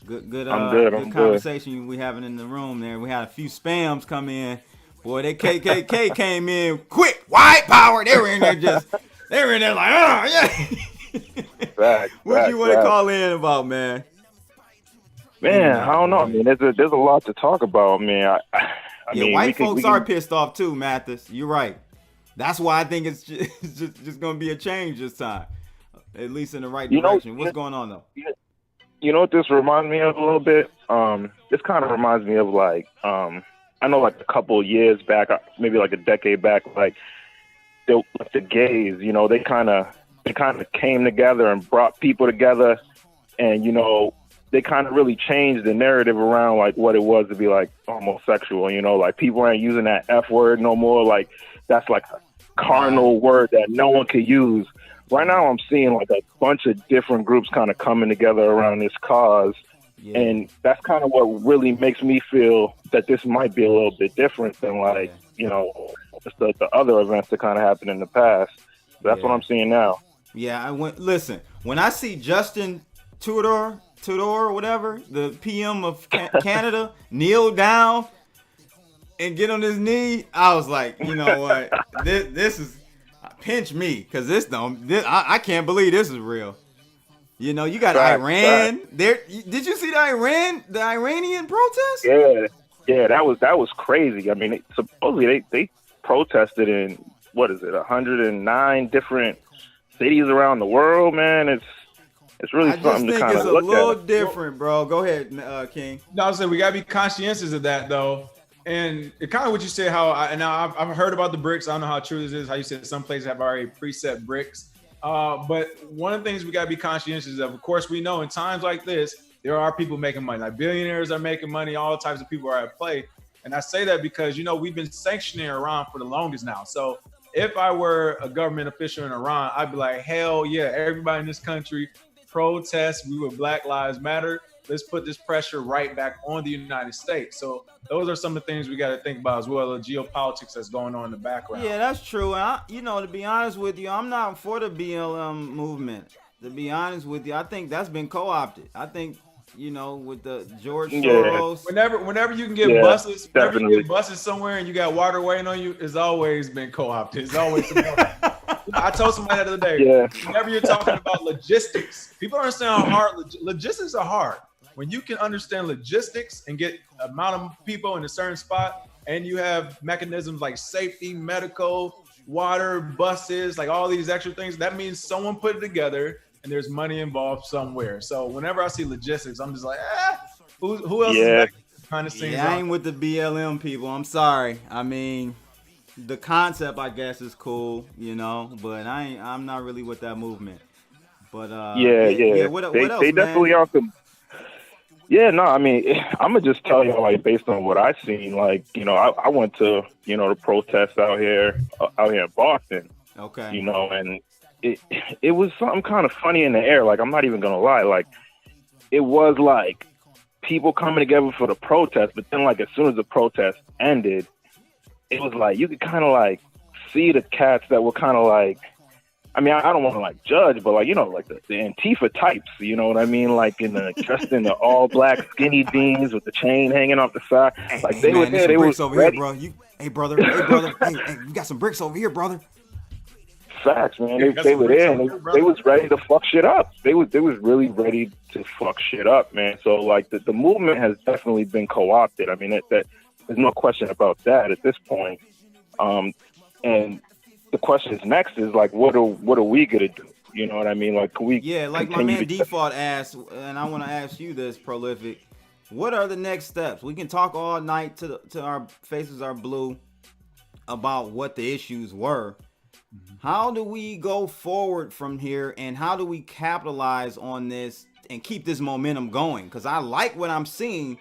Good. I'm good. Good conversation we having in the room there. We had a few spams come in. Boy, they KKK came in quick. White power. They were in there like, oh yeah. What you want to call in about, man? Man, I don't know. I mean, there's a lot to talk about. I mean, white folks are pissed off too, Mathis. You're right. That's why I think it's just going to be a change this time, at least in the right direction. What's going on though? You know what this reminds me of a little bit? This kind of reminds me of like, I know like a couple of years back, maybe like a decade back, like the gays, they kind of came together and brought people together, and they kind of really changed the narrative around like what it was to be like homosexual. Like people aren't using that F word no more. Like that's like a carnal word that no one could use. Right now, I'm seeing like a bunch of different groups kind of coming together around this cause. Yeah. And that's kind of what really makes me feel that this might be a little bit different than like, just the other events that kind of happened in the past. That's what I'm seeing now. Yeah, listen, when I see Justin Trudeau or whatever, the PM of Canada, kneel down and get on his knee, I was like, you know what? this is pinch me, because I can't believe this is real. You got Iran there. Did you see the Iranian protest? Yeah, that was crazy. I mean, supposedly they protested in 109 different cities around the world. Man, it's really something to kind of look at. I just think it's a little different, bro. Go ahead, King. No, I was saying we gotta be conscientious of that though. And it kind of what you said, I've heard about the bricks. I don't know how true this is. How you said some places have already preset bricks. But one of the things we got to be conscientious of course, we know in times like this, there are people making money. Like billionaires are making money. All types of people are at play. And I say that because, we've been sanctioning Iran for the longest now. So if I were a government official in Iran, I'd be like, hell yeah, everybody in this country protest. We were Black Lives Matter. Let's put this pressure right back on the United States. So those are some of the things we got to think about as well, the geopolitics that's going on in the background. Yeah, that's true. And to be honest with you, I'm not for the BLM movement. To be honest with you, I think that's been co-opted. I think, with the George Soros. Whenever you can get buses, whenever you get buses somewhere and you got water waiting on you, it's always been co-opted. It's always I told somebody the other day, whenever you're talking about logistics, people don't understand how hard logistics are hard. When you can understand logistics and get amount of people in a certain spot, and you have mechanisms like safety, medical, water, buses, like all these extra things, that means someone put it together and there's money involved somewhere. So whenever I see logistics, I'm just like, who else is back? behind the scenes. Yeah, I ain't with the BLM people. I'm sorry. I mean, the concept, I guess, is cool, you know, but I'm not really with that movement. But yeah. What else, They man? definitely are some. Yeah, no, I mean, I'm gonna just tell you, like, based on what I've seen, like, you know, I went to, you know, the protests out here in Boston. Okay. You know, and it was something kind of funny in the air. Like, I'm not even gonna lie, like, it was like people coming together for the protest, but then, like, as soon as the protest ended, it was like you could kind of like see the cats that were kind of like, I mean, I don't want to like judge, but like, you know, like the Antifa types, you know what I mean? Like dressed in the all black skinny jeans with the chain hanging off the side. Like hey, they man, were there, they bricks were over ready. here, bro. Hey, brother, hey, you got some bricks over here, brother. Facts, man. They were there and they was ready to fuck shit up. They was really ready to fuck shit up, man. So like the movement has definitely been co-opted. I mean, that there's no question about that at this point. And the question is next is like, what are we gonna do? You know what I mean? Like, can we? Yeah, like my man Default asked, and I want to ask you this, Prolific. What are the next steps? We can talk all night to our faces are blue about what the issues were. How do we go forward from here, and how do we capitalize on this and keep this momentum going? Because I like what I'm seeing,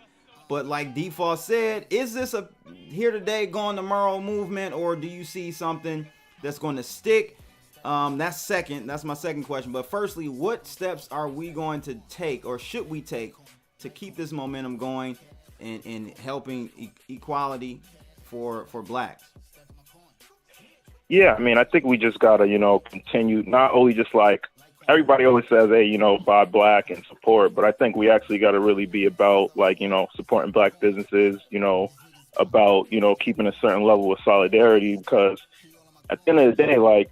but like Default said, is this a here today, gone tomorrow movement, or do you see something that's going to stick? That's my second question. But firstly, what steps are we going to take, or should we take, to keep this momentum going and helping equality for blacks? Yeah, I mean, I think we just gotta, you know, continue. Not only just like everybody always says, hey, you know, buy black and support, but I think we actually got to really be about like, you know, supporting black businesses, you know, about, you know, keeping a certain level of solidarity, because at the end of the day, like,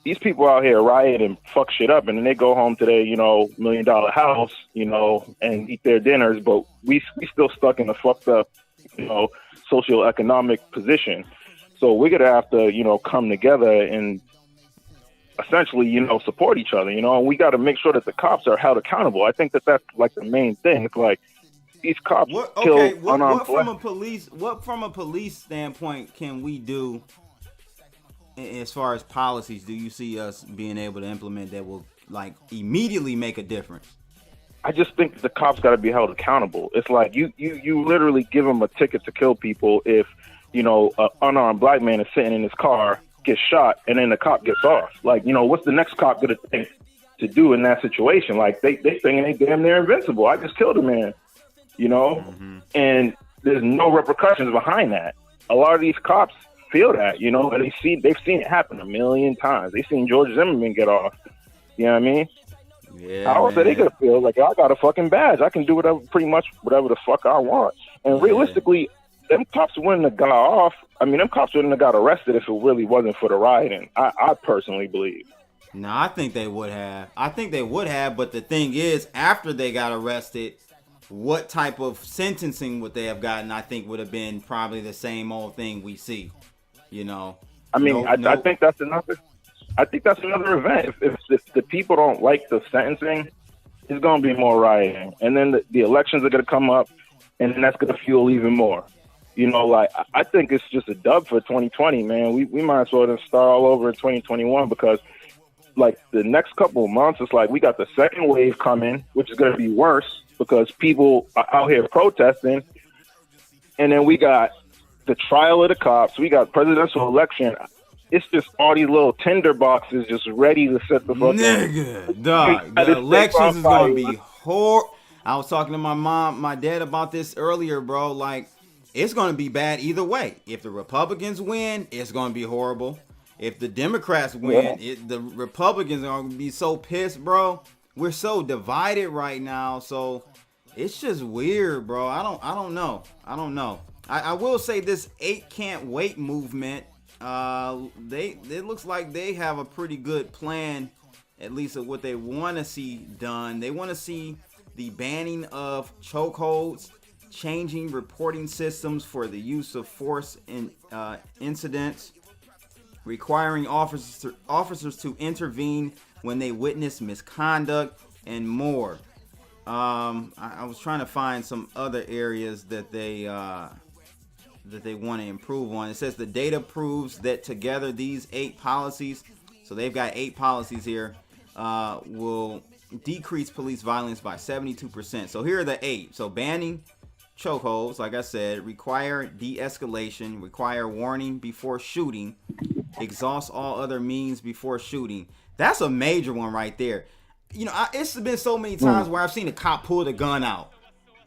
these people out here riot and fuck shit up, and then they go home to their, you know, $1 million house, you know, and eat their dinners, but we still stuck in a fucked up, you know, socioeconomic position. So we're gonna have to, you know, come together and essentially, you know, support each other, you know, and we got to make sure that the cops are held accountable. I think that's like the main thing. It's like these cops kill unarmed what from a police standpoint can we do as far as policies? Do you see us being able to implement that will like immediately make a difference? I just think the cops got to be held accountable. It's like you literally give them a ticket to kill people if, you know, an unarmed black man is sitting in his car, gets shot, and then the cop gets off. Like, you know, what's the next cop gonna think to do in that situation? Like, they thinking they damn near invincible. I just killed a man, you know, and there's no repercussions behind that. A lot of these cops feel that, you know, and they've seen it happen a million times. They've seen George Zimmerman get off. You know what I mean? Yeah. How else are they gonna feel? Like, I got a fucking badge. I can do pretty much whatever the fuck I want. And realistically, them cops wouldn't have got off. I mean, them cops wouldn't have got arrested if it really wasn't for the rioting. I personally believe. No, I think they would have. But the thing is, after they got arrested, what type of sentencing would they have gotten? I think would have been probably the same old thing we see. You know. I mean, I think that's another. I think that's another event. If the people don't like the sentencing, it's going to be more rioting, and then the elections are going to come up, and then that's going to fuel even more. You know, like, I think it's just a dub for 2020, man. We might as well just start all over in 2021, because, like, the next couple of months, it's like we got the second wave coming, which is going to be worse because people are out here protesting. And then we got the trial of the cops. We got presidential election. It's just all these little tinder boxes just ready to set the fuck nigga, dog. The elections is going to be horrible. I was talking to my dad about this earlier, bro. Like, it's going to be bad either way. If the Republicans win, it's going to be horrible. If the Democrats win, the Republicans are going to be so pissed, bro. We're so divided right now. So it's just weird, bro. I don't know. I will say this 8 Can't Wait movement, it looks like they have a pretty good plan, at least of what they want to see done. They want to see the banning of chokeholds, changing reporting systems for the use of force in incidents, requiring officers to intervene when they witness misconduct, and more. I was trying to find some other areas that they want to improve on. It says the data proves that together these 8 policies, so they've got 8 policies here, will decrease police violence by 72%. So here are the 8. So banning chokeholds, like I said, require de-escalation, require warning before shooting, exhaust all other means before shooting. That's a major one right there. You know, it's been so many times where I've seen a cop pull the gun out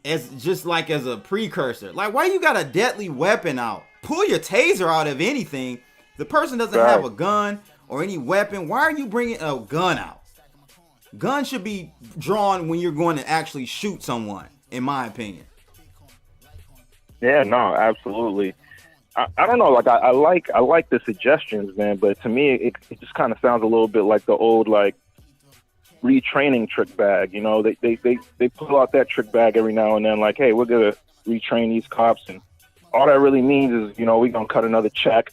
as just like as a precursor. Like, why you got a deadly weapon out? Pull your taser out if anything. The person doesn't have a gun or any weapon. Why are you bringing a gun out? Gun should be drawn when you're going to actually shoot someone, in my opinion. Yeah, no, absolutely. I don't know, like I like the suggestions, man, but to me it just kind of sounds a little bit like the old like retraining trick bag. You know, they pull out that trick bag every now and then, like, hey, we're gonna retrain these cops, and all that really means is, you know, we're gonna cut another check,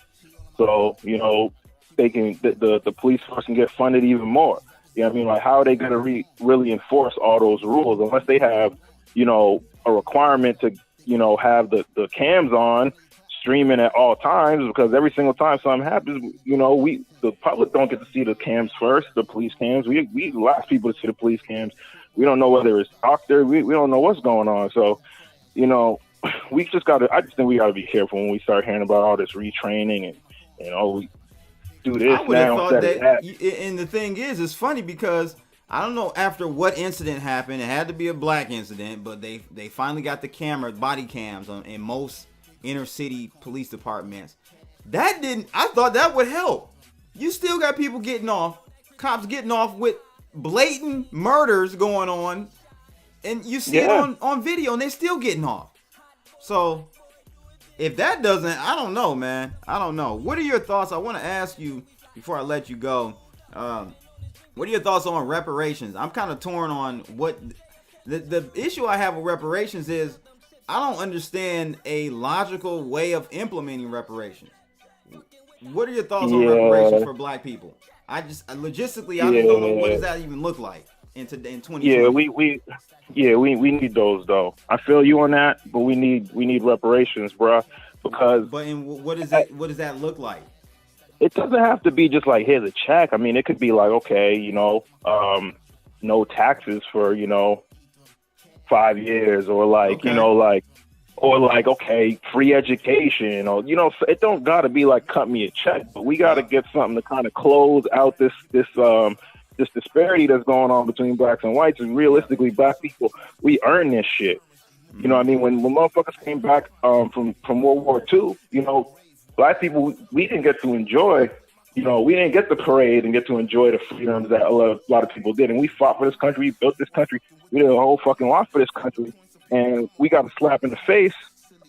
so, you know, they can the police force can get funded even more. You know what I mean? Like, how are they gonna really enforce all those rules unless they have, you know, a requirement to, you know, have the cams on, streaming at all times, because every single time something happens, you know, the public don't get to see the cams first, the police cams. We the last people to see the police cams. We don't know whether it's doctor. We don't know what's going on. So, you know, I just think we gotta be careful when we start hearing about all this retraining and, you know, we do this I would have now. thought that. And the thing is, it's funny because I don't know after what incident happened. It had to be a black incident, but they finally got the body cams in most inner city police departments. I thought that would help. You still got people cops getting off with blatant murders going on, and you see it on video, and they're still getting off. So if that doesn't, I don't know, man. I don't know. What are your thoughts? I want to ask you before I let you go. What are your thoughts on reparations? I'm kind of torn on what the issue I have with reparations is. I don't understand a logical way of implementing reparations. What are your thoughts on reparations for black people? I just logistically, I just don't know, what does that even look like in 2020? Yeah, we need those though. I feel you on that, but we need reparations, bruh. Because what does that look like? It doesn't have to be just like, here's a check. I mean, it could be like, okay, you know, no taxes for, you know, 5 years, or like, okay, you know, like, or like, okay, free education, or, you know, it don't gotta be like cut me a check, but we gotta get something to kind of close out this disparity that's going on between blacks and whites. And realistically, black people, we earn this shit. You know what I mean? When motherfuckers came back from World War II, you know, black people, we didn't get to enjoy, you know, we didn't get the parade and get to enjoy the freedoms that a lot of people did. And we fought for this country, we built this country, we did a whole fucking lot for this country. And we got a slap in the face.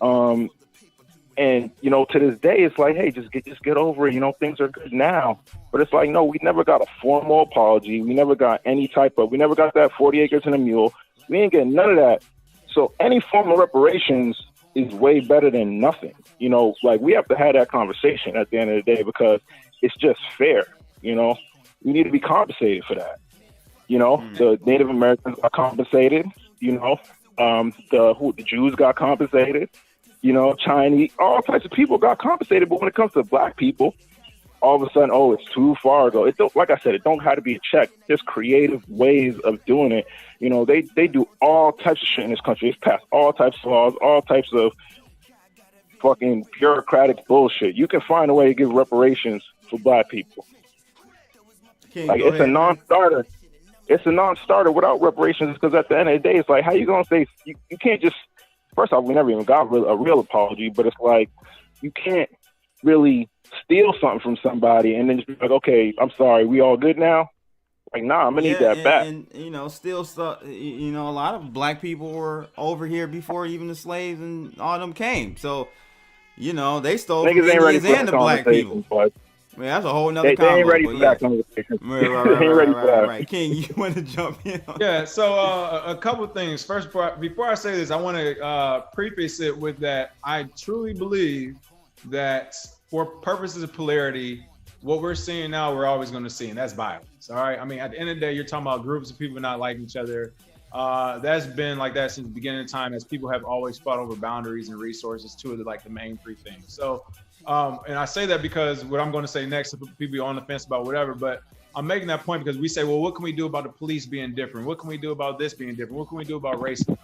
And, you know, to this day, it's like, hey, just get over it. You know, things are good now. But it's like, no, we never got a formal apology. We never got we never got that 40 acres and a mule. We ain't getting none of that. So any form of reparations is way better than nothing. You know, like, we have to have that conversation at the end of the day, because it's just fair. You know, we need to be compensated for that. You know, the Native Americans got compensated. You know, the Jews got compensated. You know, Chinese, all types of people got compensated. But when it comes to black people, all of a sudden, oh, it's too far ago. It don't, like I said, it don't have to be a check. There's creative ways of doing it. You know, they do all types of shit in this country. It's passed all types of laws, all types of fucking bureaucratic bullshit. You can find a way to give reparations for black people. Like, it's a non-starter. It's a non-starter without reparations, because at the end of the day, it's like, how you gonna say, you can't just, first off, we never even got a real apology, but it's like, you can't really steal something from somebody and then just be like, okay, I'm sorry, we all good now? Like, nah, I'm gonna need that back. And, you know, still stuff, you know, a lot of black people were over here before even the slaves and all them came. So, you know, they stole from Indians and the black people. But man, that's a whole nother they ain't ready for that conversation. Right. King, you want to jump in? Yeah, so a couple of things. First, before I say this, I want to preface it with that I truly believe that for purposes of polarity, what we're seeing now, we're always going to see, and that's violence. All right. I mean, at the end of the day, you're talking about groups of people not liking each other. That's been like that since the beginning of time, as people have always fought over boundaries and resources, two of the main three things. So, and I say that because what I'm going to say next, people be on the fence about whatever, but I'm making that point because we say, well, what can we do about the police being different? What can we do about this being different? What can we do about racism?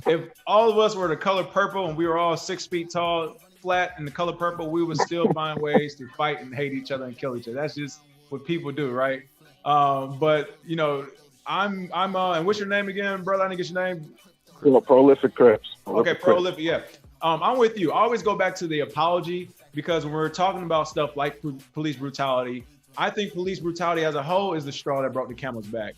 If all of us were the color purple and we were all 6 feet tall, flat, and the color purple, we would still find ways to fight and hate each other and kill each other. That's just what people do, right? But you know, I'm and what's your name again, brother? I didn't get your name. Prolific Crips. Okay, Prolific, yeah. I'm with you. I always go back to the apology, because when we're talking about stuff like police brutality, I think police brutality as a whole is the straw that brought the camel's back.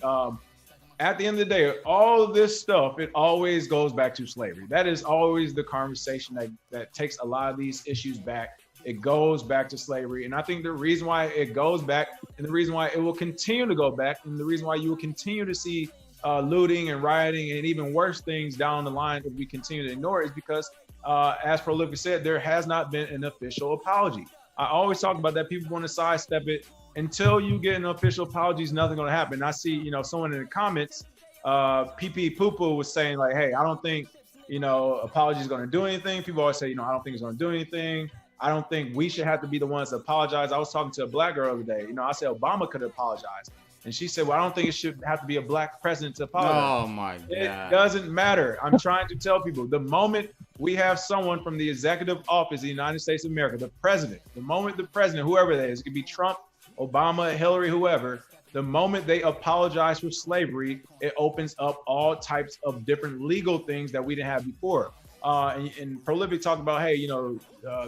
At the end of the day, all of this stuff, it always goes back to slavery. That is always the conversation that takes a lot of these issues back. It goes back to slavery. And I think the reason why it goes back, and the reason why it will continue to go back, and the reason why you will continue to see looting and rioting and even worse things down the line if we continue to ignore it, is because, as Prolific said, there has not been an official apology. I always talk about that. People want to sidestep it. Until you get an official apology, nothing going to happen. I see, you know, someone in the comments, PP Poo Poo was saying like, hey, I don't think, you know, apology is going to do anything. People always say, you know, I don't think it's going to do anything. I don't think we should have to be the ones to apologize. I was talking to a black girl the other day. You know, I said Obama could apologize. And she said, well, I don't think it should have to be a black president to apologize. Oh, my God. It doesn't matter. I'm trying to tell people, the moment we have someone from the executive office of the United States of America, the president, the moment the president, whoever that is, it could be Trump, Obama, Hillary, whoever, the moment they apologize for slavery, it opens up all types of different legal things that we didn't have before. And Prolific talked about, hey, you know,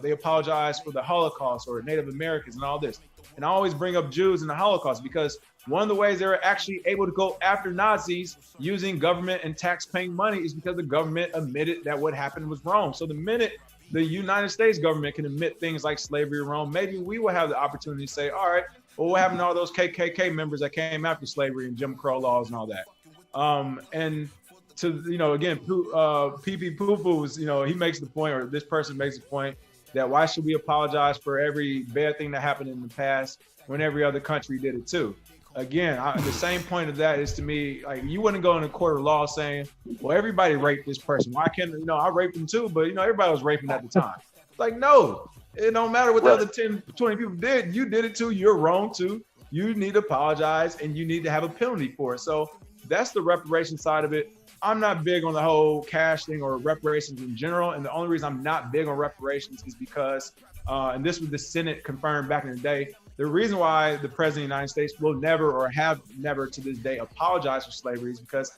they apologize for the Holocaust or Native Americans and all this. And I always bring up Jews and the Holocaust because one of the ways they were actually able to go after Nazis using government and tax-paying money is because the government admitted that what happened was wrong. So the minute the United States government can admit things like slavery wrong, maybe we will have the opportunity to say, all right, well, what happened to all those KKK members that came after slavery and Jim Crow laws and all that? And to, you know, again, PP Poo Poo was, you know, he makes the point, or this person makes the point, that why should we apologize for every bad thing that happened in the past when every other country did it too? Again, the same point of that is, to me, like, you wouldn't go in a court of law saying, well, everybody raped this person. Why can't, you know, I raped them too, but, you know, everybody was raping at the time. Like, no, it don't matter what the other 10, 20 people did. You did it too. You're wrong too. You need to apologize and you need to have a penalty for it. So that's the reparation side of it. I'm not big on the whole cash thing or reparations in general. And the only reason I'm not big on reparations is because, and this was the Senate confirmed back in the day, the reason why the president of the United States will never, or have never to this day, apologize for slavery is because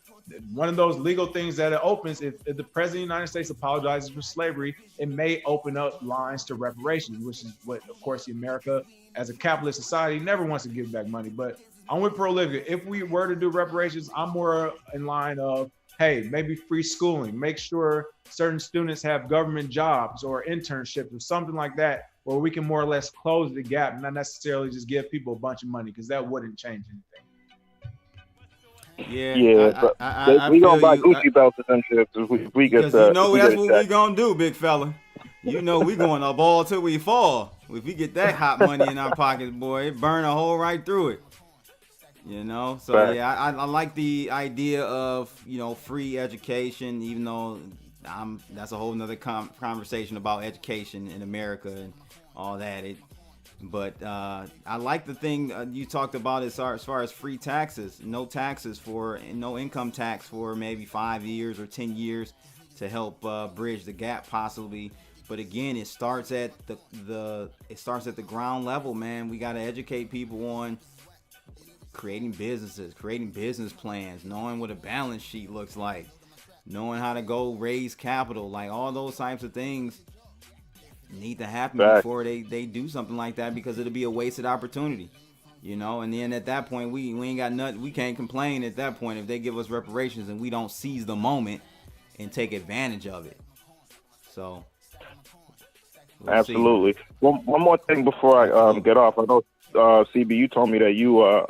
one of those legal things that it opens, if the president of the United States apologizes for slavery, it may open up lines to reparations, which is what, of course, America as a capitalist society never wants to give back money. But I'm with Prolific. If we were to do reparations, I'm more in line of, hey, maybe free schooling, make sure certain students have government jobs or internships or something like that, where we can more or less close the gap, not necessarily just give people a bunch of money, because that wouldn't change anything. Yeah, we gonna buy Gucci belts and shit if we get you know that's what we gonna do, big fella. You know we going up all till we fall. If we get that hot money in our pockets, boy, it burn a hole right through it. You know, so right. Yeah, I like the idea of, you know, free education, even though that's a whole nother conversation about education in America and all that. But I like the thing you talked about as far as free taxes, no income tax for maybe 5 years or 10 years to help bridge the gap possibly. But again, it starts at the ground level, man. We got to educate people on creating businesses, creating business plans, knowing what a balance sheet looks like, knowing how to go raise capital, like all those types of things need to happen before they do something like that, because it'll be a wasted opportunity, you know. And then at that point, we ain't got nothing. We can't complain at that point if they give us reparations and we don't seize the moment and take advantage of it. So, absolutely. One more thing before I get off. I know, CB, you told me that you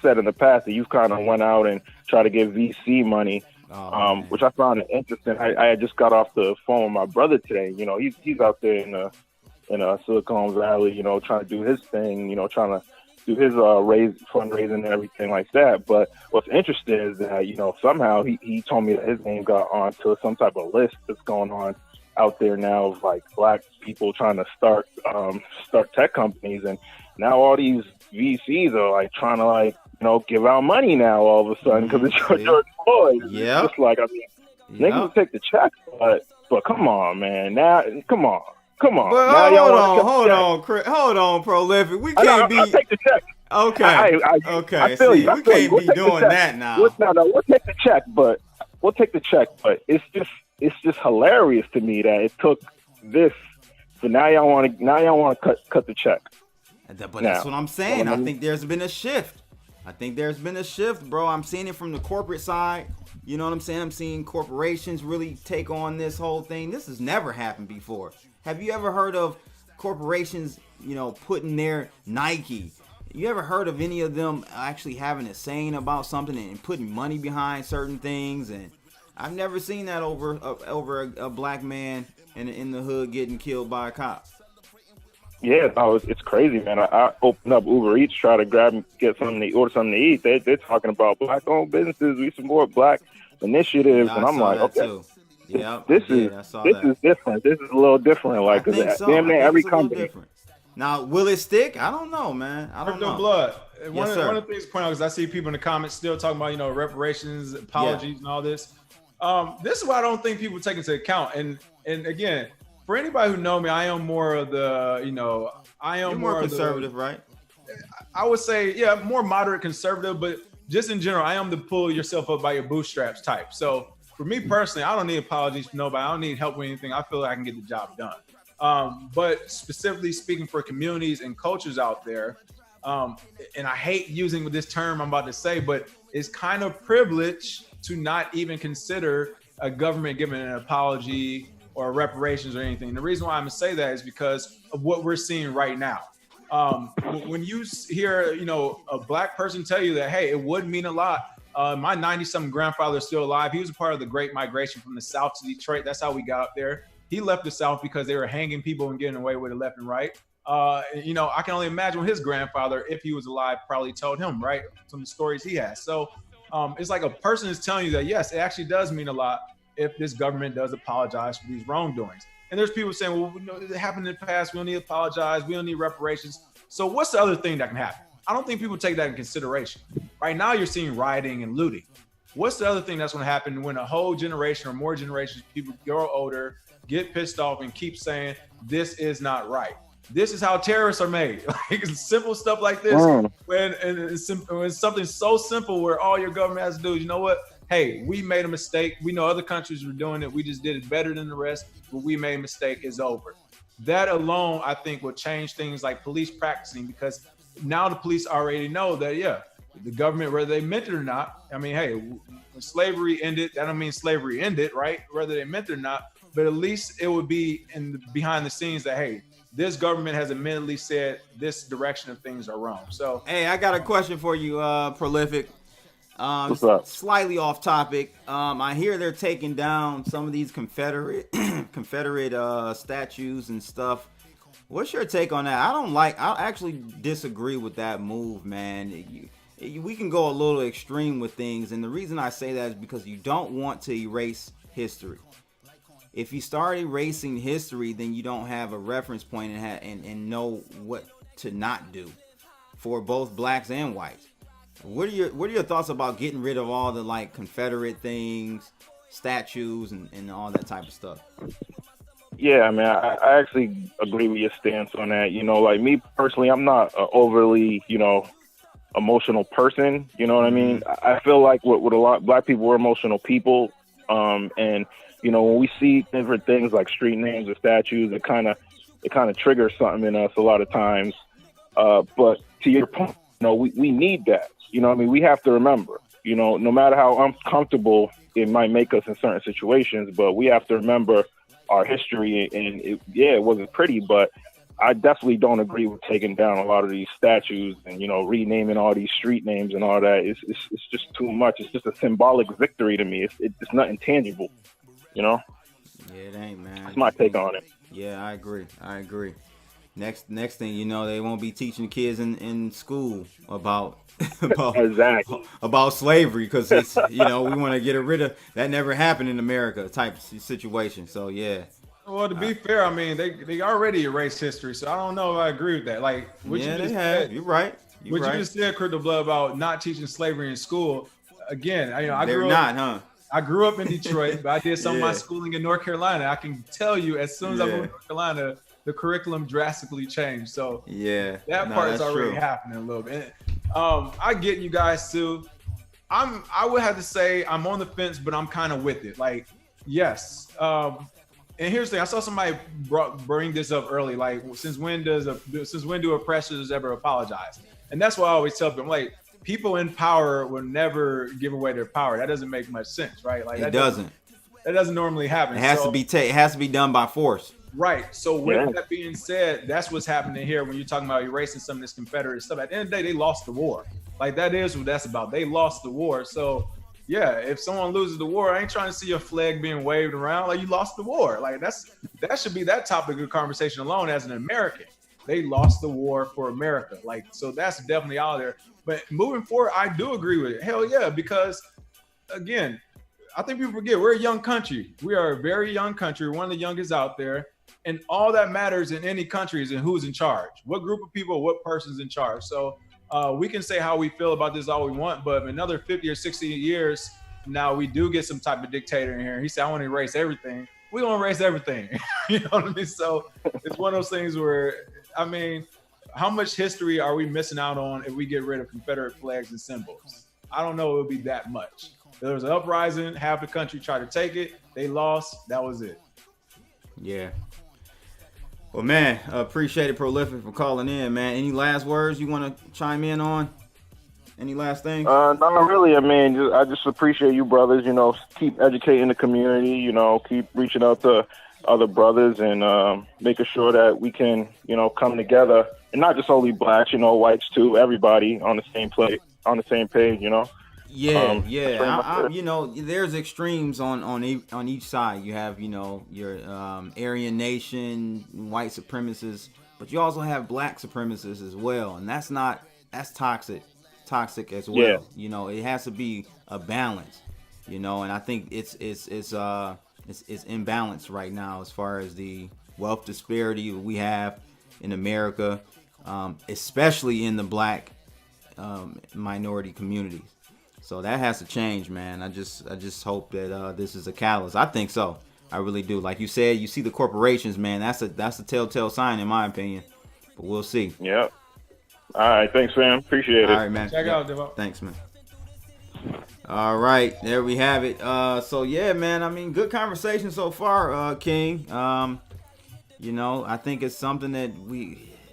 said in the past that you kind of went out and tried to get VC money. Which I found interesting. I just got off the phone with my brother today. You know, he's out there in Silicon Valley, you know, trying to do his thing, you know, trying to do his fundraising and everything like that. But what's interesting is that, you know, somehow he told me that his name got onto some type of list that's going on out there now of like black people trying to start tech companies, and now all these VCs are like trying to, like, you know, give out money now all of a sudden because it's George Floyd. Yeah, it's just like, I mean, niggas will take the check, but come on, man, now come on. But hold on, Prolific. We can't be. I'll take the check. Okay. Okay. I feel you. We can't be doing that now. We'll take the check, but it's just hilarious to me that it took this. So now y'all want to cut the check. But that's what I'm saying. I think there's been a shift. Bro. I'm seeing it from the corporate side. You know what I'm saying? I'm seeing corporations really take on this whole thing. This has never happened before. Have you ever heard of corporations, you know, putting their Nike? You ever heard of any of them actually having a saying about something and putting money behind certain things? And I've never seen that over a black man in the hood getting killed by a cop. Yeah, no, it's crazy, man. I opened up Uber Eats, try to order something to eat. They're talking about black-owned businesses. We support black initiatives, and I'm like, okay, this is different. This is a little different, like, because damn near every company. Now, will it stick? I don't know, man. I don't know. Blood. One of the things to point out is I see people in the comments still talking about, you know, reparations, apologies, and all this. This is what I don't think people take into account. And again, for anybody who know me, I am more of the, you know, You're more conservative, right? I would say, yeah, more moderate conservative, but just in general, I am the pull yourself up by your bootstraps type. So for me personally, I don't need apologies from nobody. I don't need help with anything. I feel like I can get the job done. But specifically speaking for communities and cultures out there, and I hate using this term I'm about to say, but it's kind of privilege to not even consider a government giving an apology or reparations or anything. The reason why I'm gonna say that is because of what we're seeing right now. When you hear, you know, a black person tell you that, hey, it would mean a lot. My 90-something grandfather is still alive. He was a part of the Great Migration from the South to Detroit. That's how we got up there. He left the South because they were hanging people and getting away with it left and right. You know, I can only imagine what his grandfather, if he was alive, probably told him, right? Some of the stories he has. So it's like a person is telling you that, yes, it actually does mean a lot if this government does apologize for these wrongdoings. And there's people saying, well, you know, it happened in the past. We don't need to apologize. We don't need reparations. So what's the other thing that can happen? I don't think people take that in consideration. Right now, you're seeing rioting and looting. What's the other thing that's going to happen when a whole generation or more generations of people grow older, get pissed off, and keep saying, this is not right? This is how terrorists are made. Like, simple stuff like this. When it's something so simple where all your government has to do is, you know what? Hey, we made a mistake. We know other countries were doing it. We just did it better than the rest, but we made a mistake. It's over. That alone, I think, will change things like police practicing, because now the police already know that, yeah, the government, whether they meant it or not, I mean, hey, when slavery ended, that don't mean slavery ended, right? Whether they meant it or not, but at least it would be behind the scenes that, hey, this government has admittedly said this direction of things are wrong. So, hey, I got a question for you, Prolific. What's up? Slightly off topic. I hear they're taking down some of these Confederate statues and stuff. What's your take on that? I actually disagree with that move, man. We can go a little extreme with things, and the reason I say that is because you don't want to erase history. If you start erasing history, then you don't have a reference point and know what to not do for both blacks and whites. What are your thoughts about getting rid of all the like Confederate things, statues, and all that type of stuff? Yeah, I mean, I actually agree with your stance on that. You know, like me personally, I'm not an overly, you know, emotional person. You know what I mean? I feel like with a lot of black people, we're emotional people. And you know, when we see different things like street names or statues, it kind of triggers something in us a lot of times. But to your point, you know, we need that. You know what I mean? We have to remember, you know, no matter how uncomfortable it might make us in certain situations, but we have to remember our history. And it wasn't pretty, but I definitely don't agree with taking down a lot of these statues and, you know, renaming all these street names and all that. It's just too much. It's just a symbolic victory to me. It's nothing tangible, you know? Yeah, it ain't, man. That's my take on it. Yeah, I agree. Next thing you know, they won't be teaching kids in school about Exactly. about slavery, because it's we want to get rid of that. Never happened in America type situation. So yeah. Well, to be fair, I mean they already erased history, so I don't know if I agree with that. Like what Yeah, you just they have. said, You're right. you just said, Crypto Blood, about not teaching slavery in school. Again, I They're grew not, up, huh? I grew up in Detroit, but I did some of my Yeah. schooling in North Carolina. I can tell you, as soon as I moved to North Carolina, the curriculum drastically changed. So Yeah, that no, part is that's already true. happening a little bit. I get you guys too. I would have to say I'm on the fence, but I'm kind of with it. Like, yes. And here's the thing: I saw somebody bring this up early. Like, since when do oppressors ever apologize? And that's why I always tell them, like, people in power will never give away their power. That doesn't make much sense, right? Like, It doesn't. That doesn't normally happen. It has to be it has to be done by force. Right. So with that being said, that's what's happening here when you're talking about erasing some of this Confederate stuff. At the end of the day, they lost the war. Like, that is what that's about. They lost the war. So yeah, if someone loses the war, I ain't trying to see your flag being waved around. Like, you lost the war. Like, that should be that topic of conversation alone as an American. They lost the war for America. Like, so that's definitely out there. But moving forward, I do agree with it. Hell yeah, because again, I think people forget we're a young country. We are a very young country, one of the youngest out there. And all that matters in any country is in who's in charge, what group of people, what person's in charge. So we can say how we feel about this all we want, but in another 50 or 60 years now, we do get some type of dictator in here. He said, I want to erase everything. We're going to erase everything. You know what I mean? So it's one of those things where, I mean, how much history are we missing out on if we get rid of Confederate flags and symbols? I don't know. It would be that much. There was an uprising. Half the country tried to take it. They lost. That was it. Yeah. Well, man, appreciate it, Prolific, for calling in, man. Any last words you want to chime in on? Any last things? Not really. I mean, I just appreciate you brothers, keep educating the community, keep reaching out to other brothers and making sure that we can, come together, and not just only blacks, whites too, everybody on the same page, Yeah, there's extremes on each side. You have, your Aryan Nation, white supremacists, but you also have black supremacists as well, and that's toxic as well. Yeah. It has to be a balance, and I think it's imbalanced right now as far as the wealth disparity we have in America, especially in the black minority communities. So that has to change, man. I just hope that this is a catalyst. I think so. I really do. Like you said, you see the corporations, man. That's a telltale sign, in my opinion. But we'll see. Yep. All right. Thanks, fam. Appreciate it. All right, man. Check out, Devo. Thanks, man. All right, there we have it. So yeah, man. I mean, good conversation so far, King. I think it's something that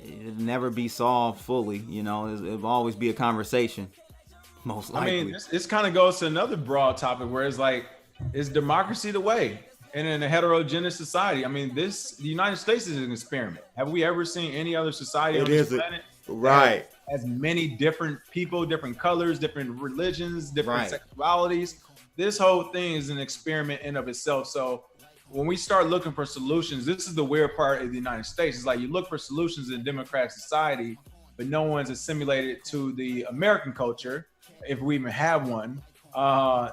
it'll never be solved fully. It'll always be a conversation. Most likely. I mean, this kind of goes to another broad topic where it's like, is democracy the way? And in a heterogeneous society, I mean, the United States is an experiment. Have we ever seen any other society on this planet? Right. As many different people, different colors, different religions, different sexualities. This whole thing is an experiment in of itself. So when we start looking for solutions, this is the weird part of the United States. It's like you look for solutions in democratic society, but no one's assimilated to the American culture, if we even have one.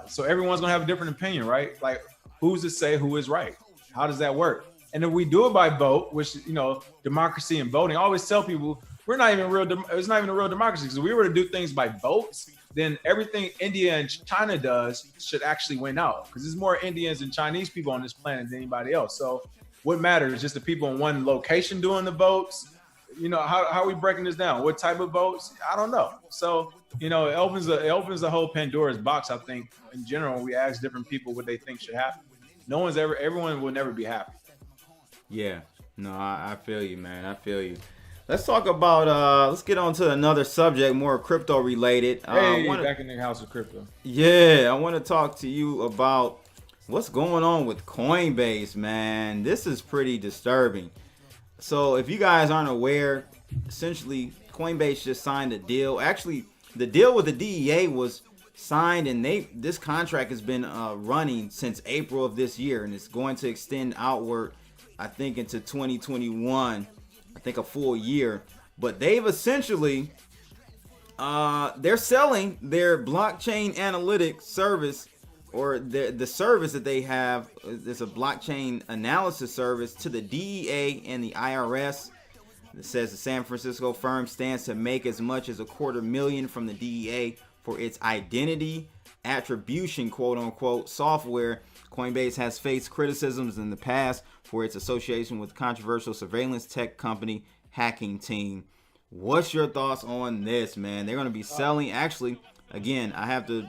So everyone's gonna have a different opinion, right? Like, who's to say who is right? How does that work? And if we do it by vote, which, democracy and voting, I always tell people, it's not even a real democracy, because if we were to do things by votes, then everything India and China does should actually win out, because there's more Indians and Chinese people on this planet than anybody else. So what matters? Just the people in one location doing the votes? How are we breaking this down? What type of votes? I don't know. So, it opens the whole Pandora's box, I think, in general, when we ask different people what they think should happen. Everyone will never be happy. Yeah. No, I feel you, man. I feel you. Let's talk about, let's get on to another subject, more crypto related. Back in the house of crypto. Yeah, I want to talk to you about what's going on with Coinbase, man. This is pretty disturbing. So if you guys aren't aware, essentially Coinbase just signed a deal. Actually, the deal with the DEA was signed, and this contract has been running since April of this year, and it's going to extend outward, I think, into 2021. I think a full year. But they've essentially, they're selling their blockchain analytics service, or the service that they have is a blockchain analysis service to the DEA and the IRS. It says the San Francisco firm stands to make as much as $250,000 from the DEA for its identity attribution, quote unquote, software. Coinbase has faced criticisms in the past for its association with controversial surveillance tech company Hacking Team. What's your thoughts on this, man? They're going to be selling. Actually, again, I have to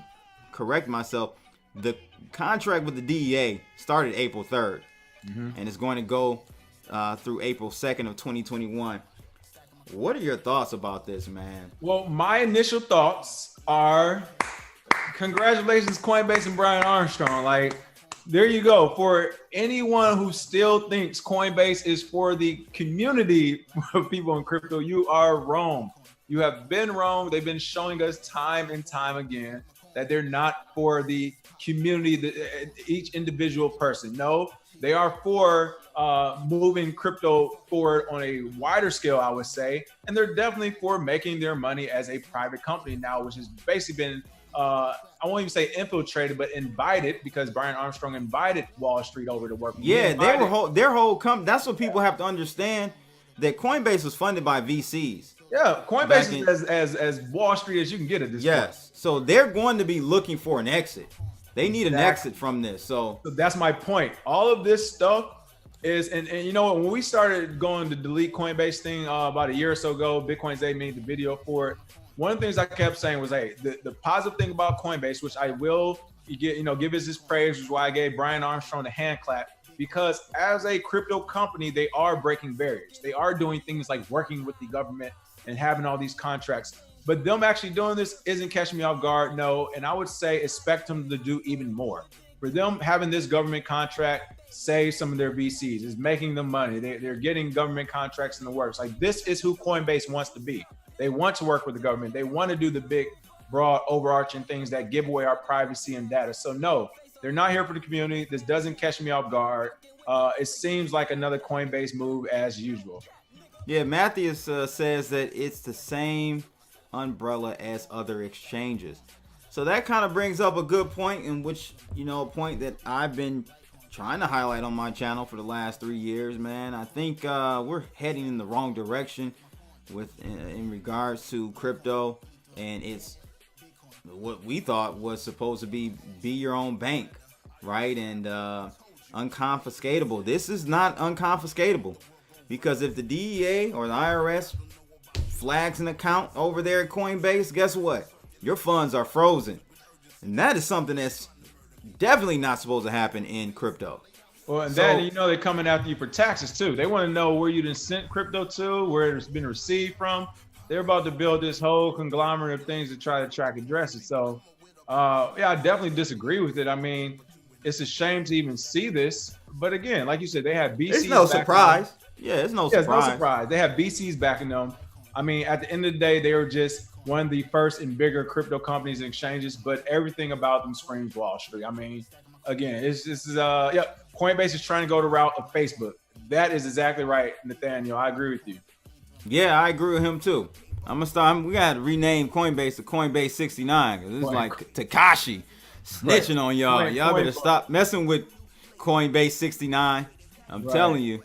correct myself. The contract with the DEA started April 3rd, and it's going to go through April 2nd of 2021. What are your thoughts about this, man? Well, my initial thoughts are congratulations, Coinbase and Brian Armstrong. Like, there you go. For anyone who still thinks Coinbase is for the community of people in crypto, you are wrong. You have been wrong. They've been showing us time and time again that they're not for the community, each individual person. No, they are for moving crypto forward on a wider scale, I would say. And they're definitely for making their money as a private company now, which has basically been, I won't even say infiltrated, but invited, because Brian Armstrong invited Wall Street over to work. Yeah, their whole company. That's what people have to understand, that Coinbase was funded by VCs. Yeah, Coinbase is as Wall Street as you can get at this point. Yes, so they're going to be looking for an exit. They need an exit from this. So that's my point. All of this stuff is, and you know what, when we started going to delete Coinbase thing about a year or so ago, Bitcoin's they made the video for it. One of the things I kept saying was, hey, the positive thing about Coinbase, which I will give us this praise, which is why I gave Brian Armstrong the hand clap, because as a crypto company, they are breaking barriers. They are doing things like working with the government and having all these contracts. But them actually doing this isn't catching me off guard, no. And I would say expect them to do even more. For them having this government contract save some of their VCs, is making them money. They're getting government contracts in the works. Like, this is who Coinbase wants to be. They want to work with the government. They want to do the big, broad, overarching things that give away our privacy and data. So no, they're not here for the community. This doesn't catch me off guard. It seems like another Coinbase move as usual. Yeah, Matthias says that it's the same umbrella as other exchanges. So that kind of brings up a good point, in which, a point that I've been trying to highlight on my channel for the last 3 years, man. I think we're heading in the wrong direction in regards to crypto, and it's what we thought was supposed to be your own bank, right? And unconfiscatable. This is not unconfiscatable, because if the DEA or the IRS flags an account over there at Coinbase, guess what? Your funds are frozen. And that is something that's definitely not supposed to happen in crypto. Well, and then, they're coming after you for taxes too. They want to know where you done sent crypto to, where it's been received from. They're about to build this whole conglomerate of things to try to track addresses. So, I definitely disagree with it. I mean, it's a shame to even see this. But again, like you said, they have VCs. It's no surprise. Yeah, it's no surprise. It's no surprise. They have VCs backing them. I mean, at the end of the day, they were just one of the first and bigger crypto companies and exchanges, but everything about them screams Wall Street. I mean, again, Coinbase is trying to go the route of Facebook. That is exactly right, Nathaniel. I agree with you. Yeah, I agree with him too. We gotta rename Coinbase to Coinbase 69. Cause it's like Tekashi snitching on y'all. Y'all better stop messing with Coinbase 69. I'm telling you.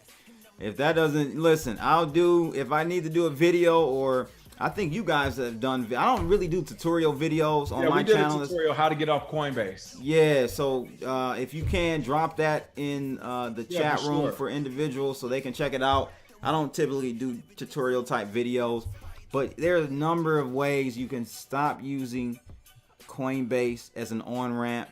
If that doesn't, listen, if I need to do a video, or I think you guys have done, I don't really do tutorial videos on my channel. We did a tutorial how to get off Coinbase. Yeah, so if you can, drop that in the chat room for individuals so they can check it out. I don't typically do tutorial type videos, but there's a number of ways you can stop using Coinbase as an on-ramp.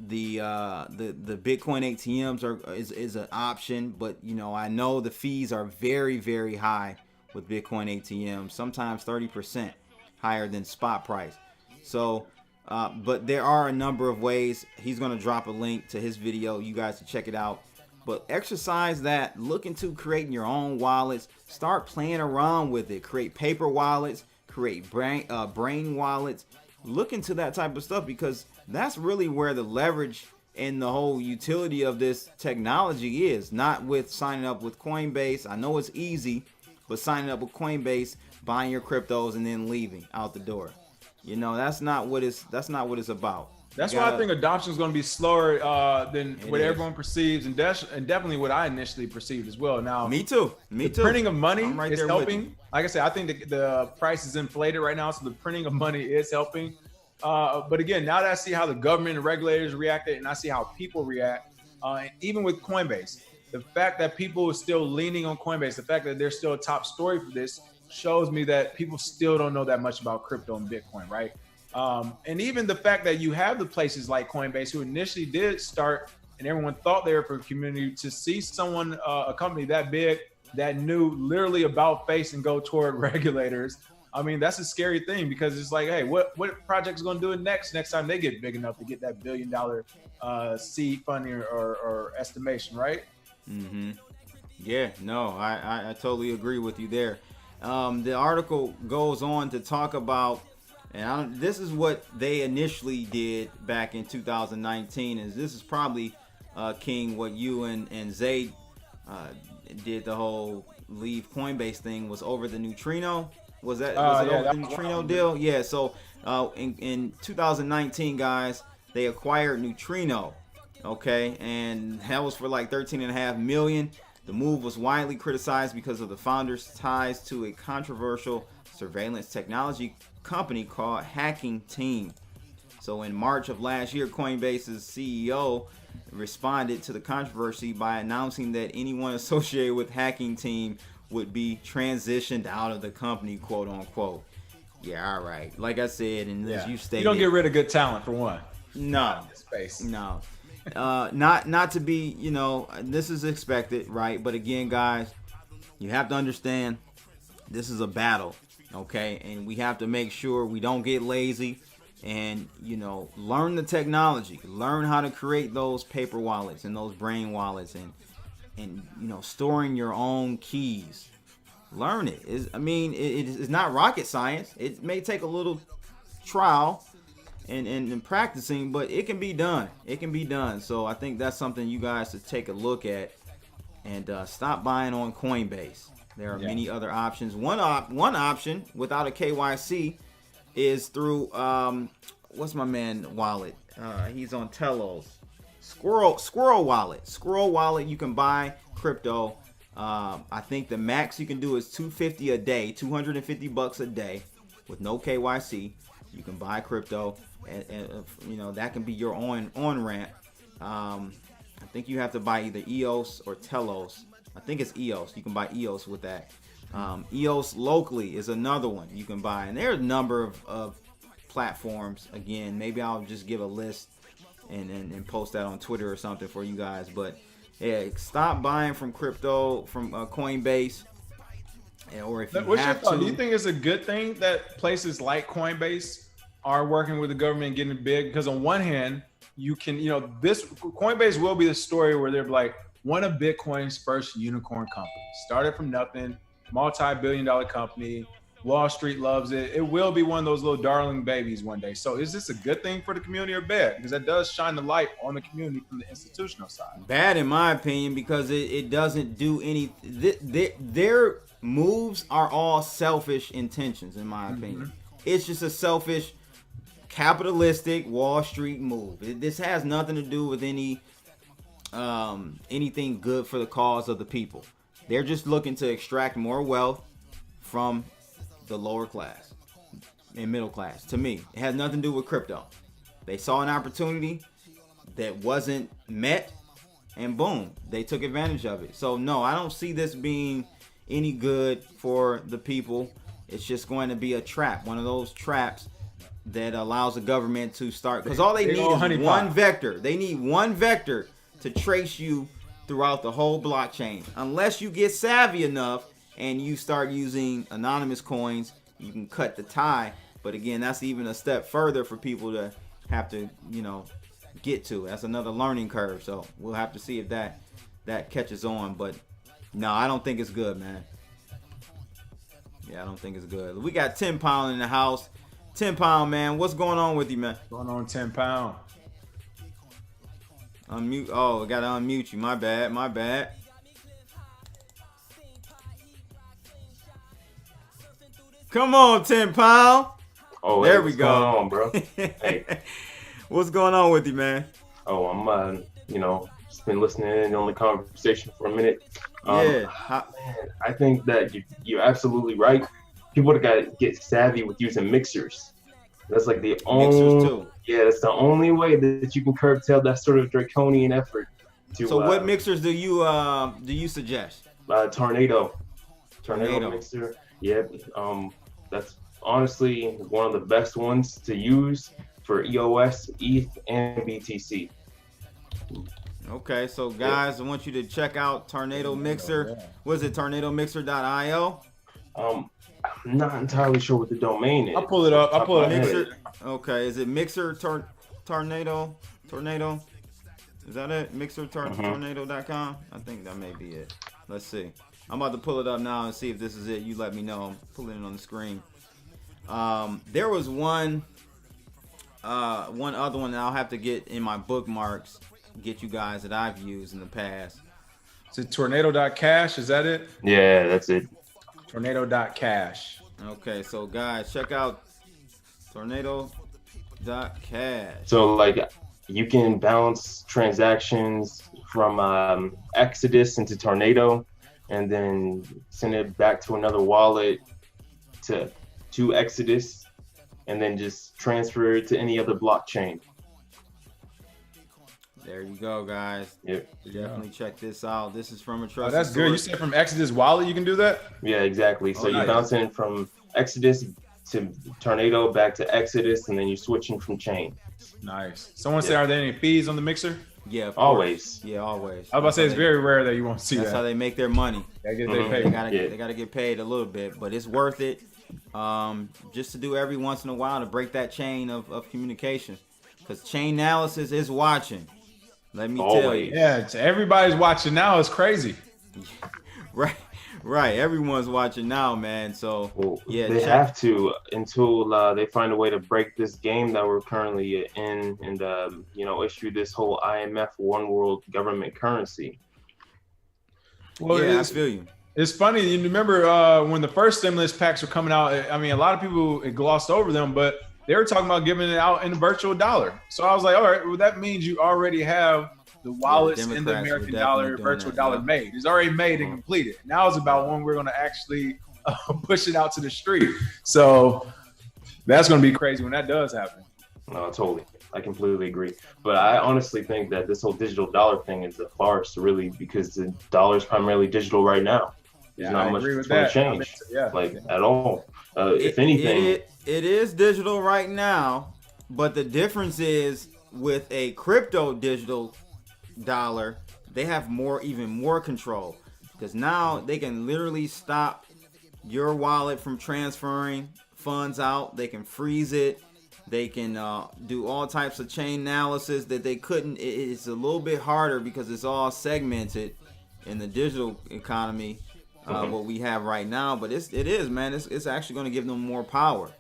The Bitcoin ATMs is an option, but I know the fees are very, very high with Bitcoin ATMs, sometimes 30% higher than spot price. So but there are a number of ways. He's going to drop a link to his video, you guys to check it out. But exercise that, look into creating your own wallets, start playing around with it, create paper wallets, create brain wallets. Look into that type of stuff, because that's really where the leverage and the whole utility of this technology is. Not with signing up with Coinbase. I know it's easy, but signing up with Coinbase, buying your cryptos, and then leaving out the door. You know, that's not what it's about. That's why I think adoption is going to be slower than what everyone perceives, and definitely what I initially perceived as well. Now, me too. The printing of money is helping. Like I said, I think the price is inflated right now, so the printing of money is helping. But again, now that I see how the government and regulators reacted, and I see how people react, and even with Coinbase, the fact that people are still leaning on Coinbase, the fact that they're still a top story for this, shows me that people still don't know that much about crypto and Bitcoin, right? And even the fact that you have the places like Coinbase who initially did start, and everyone thought they were for the community, to see someone, a company that big, that knew literally about face and go toward regulators. I mean, that's a scary thing, because it's like, hey, what project is going to do it next time they get big enough to get that $1 billion seed funding or estimation, right? Mm-hmm. Yeah, no, I totally agree with you there. The article goes on to talk about, and this is what they initially did back in 2019, is this is probably, King, what you and Zayd did, the whole leave Coinbase thing, was over the neutrino. Was it over the neutrino deal? Yeah, so in 2019, guys, they acquired Neutrino, okay, and that was for like $13.5 million. The move was widely criticized because of the founder's ties to a controversial surveillance technology company called Hacking Team. So in March of last year, Coinbase's CEO responded to the controversy by announcing that anyone associated with Hacking Team would be transitioned out of the company, quote unquote. Yeah, all right. Like I said, and as you stated, you don't get rid of good talent for one. No, space. No, not to be. You know, this is expected, right? But again, guys, you have to understand this is a battle, okay? And we have to make sure we don't get lazy, and learn the technology, learn how to create those paper wallets and those brain wallets, and storing your own keys. Learn it. It's not rocket science. It may take a little trial and practicing, but it can be done. It can be done. So I think that's something you guys should take a look at, and stop buying on Coinbase. There are many other options. One option without a KYC is through what's my man wallet? He's on Telos. Squirrel wallet. You can buy crypto. I think the max you can do is $250 a day, $250 a day, with no KYC. You can buy crypto, and that can be your on ramp. I think you have to buy either EOS or Telos. I think it's EOS. You can buy EOS with that. EOS locally is another one you can buy, and there's a number of platforms. Again, maybe I'll just give a list and post that on Twitter or something for you guys. But yeah, stop buying from crypto from Coinbase. Or if you What's have your thought? to, Do you think it's a good thing that places like Coinbase are working with the government and getting big? Because on one hand, you can, this Coinbase will be the story where they're like one of Bitcoin's first unicorn companies. Started from nothing, multi-billion-dollar company. Wall Street loves it. It will be one of those little darling babies one day. So is this a good thing for the community or bad? Because that does shine the light on the community from the institutional side. Bad in my opinion, because it doesn't do any. Their moves are all selfish intentions, in my opinion. It's just a selfish, capitalistic Wall Street move. This has nothing to do with anything good for the cause of the people. They're just looking to extract more wealth from the lower class and middle class. To me, it has nothing to do with crypto. They saw an opportunity that wasn't met, and boom, they took advantage of it. So no, I don't see this being any good for the people. It's just going to be a trap, one of those traps that allows the government to start, because all they need is one vector. They need one vector to trace you throughout the whole blockchain. Unless you get savvy enough and you start using anonymous coins, you can cut the tie. But again, that's even a step further for people to have to, get to. That's another learning curve. So we'll have to see if that catches on. But no, I don't think it's good, man. Yeah, I don't think it's good. We got 10 Pound in the house. 10 Pound, man. What's going on with you, man? Going on 10 Pound. Unmute. Oh, I gotta unmute you. My bad. Come on, 10 pound. Oh, there hey, we what's go. going on, bro? Hey. What's going on with you, man? Oh, I'm, just been listening in on the conversation for a minute. Man, I think that you're absolutely right. People got to get savvy with using mixers. That's like the mixers too. Yeah, that's the only way that you can curtail that sort of draconian effort. So what mixers do you suggest? Tornado mixer. Yeah, that's honestly one of the best ones to use for EOS, ETH, and BTC. Okay, so guys, I want you to check out Tornado Mixer. Was it tornadomixer.io? I'm not entirely sure what the domain is. I'll pull it up. Mixer. Okay, is it Mixer Tornado? Is that it? Tornado.com? I think that may be it. Let's see. I'm about to pull it up now and see if this is it. You let me know. I'm pulling it on the screen. There was one other one that I'll have to get in my bookmarks, get you guys that I've used in the past. Is it tornado.cash? Is that it? Yeah, that's it. Tornado.cash. Okay, so guys, check out tornado.cash. So like you can bounce transactions from Exodus into Tornado and then send it back to another wallet to Exodus and then just transfer it to any other blockchain. There you go, guys. Yep. Definitely check this out. This is from a trusted that's good. source. You said from Exodus wallet you can do that? Yeah, exactly. So nice. you bounce in from Exodus to Tornado back to Exodus, and then you're switching from chain. Nice. Someone say, are there any fees on the mixer? Yeah, always. Yeah, always. I was about to say it's very rare that you won't see that. That's how they make their money. They gotta get paid a little bit, but it's worth it. Just to do every once in a while to break that chain of communication, because chain analysis is watching. Let me tell you. Yeah, everybody's watching now. It's crazy. Right. Everyone's watching now, man. So they have to until they find a way to break this game that we're currently in, and issue this whole IMF one world government currency. Well, yeah, I feel you. It's funny. You remember when the first stimulus packs were coming out? I mean, a lot of people glossed over them, but they were talking about giving it out in a virtual dollar. So I was like, all right, well, that means you already have the wallets in the American dollar, virtual dollar made. It's already made and completed. Now it's about when we're going to actually push it out to the street. So that's going to be crazy when that does happen. No, totally. I completely agree. But I honestly think that this whole digital dollar thing is a farce, really, because the dollar is primarily digital right now. There's not much going to change, at all. If anything... It is digital right now, but the difference is with a crypto digital dollar, they have even more control, because now they can literally stop your wallet from transferring funds out. They can freeze it. They can do all types of chain analysis that they couldn't. It's a little bit harder because it's all segmented in the digital economy, what we have right now. But it is, man. It's actually going to give them more power.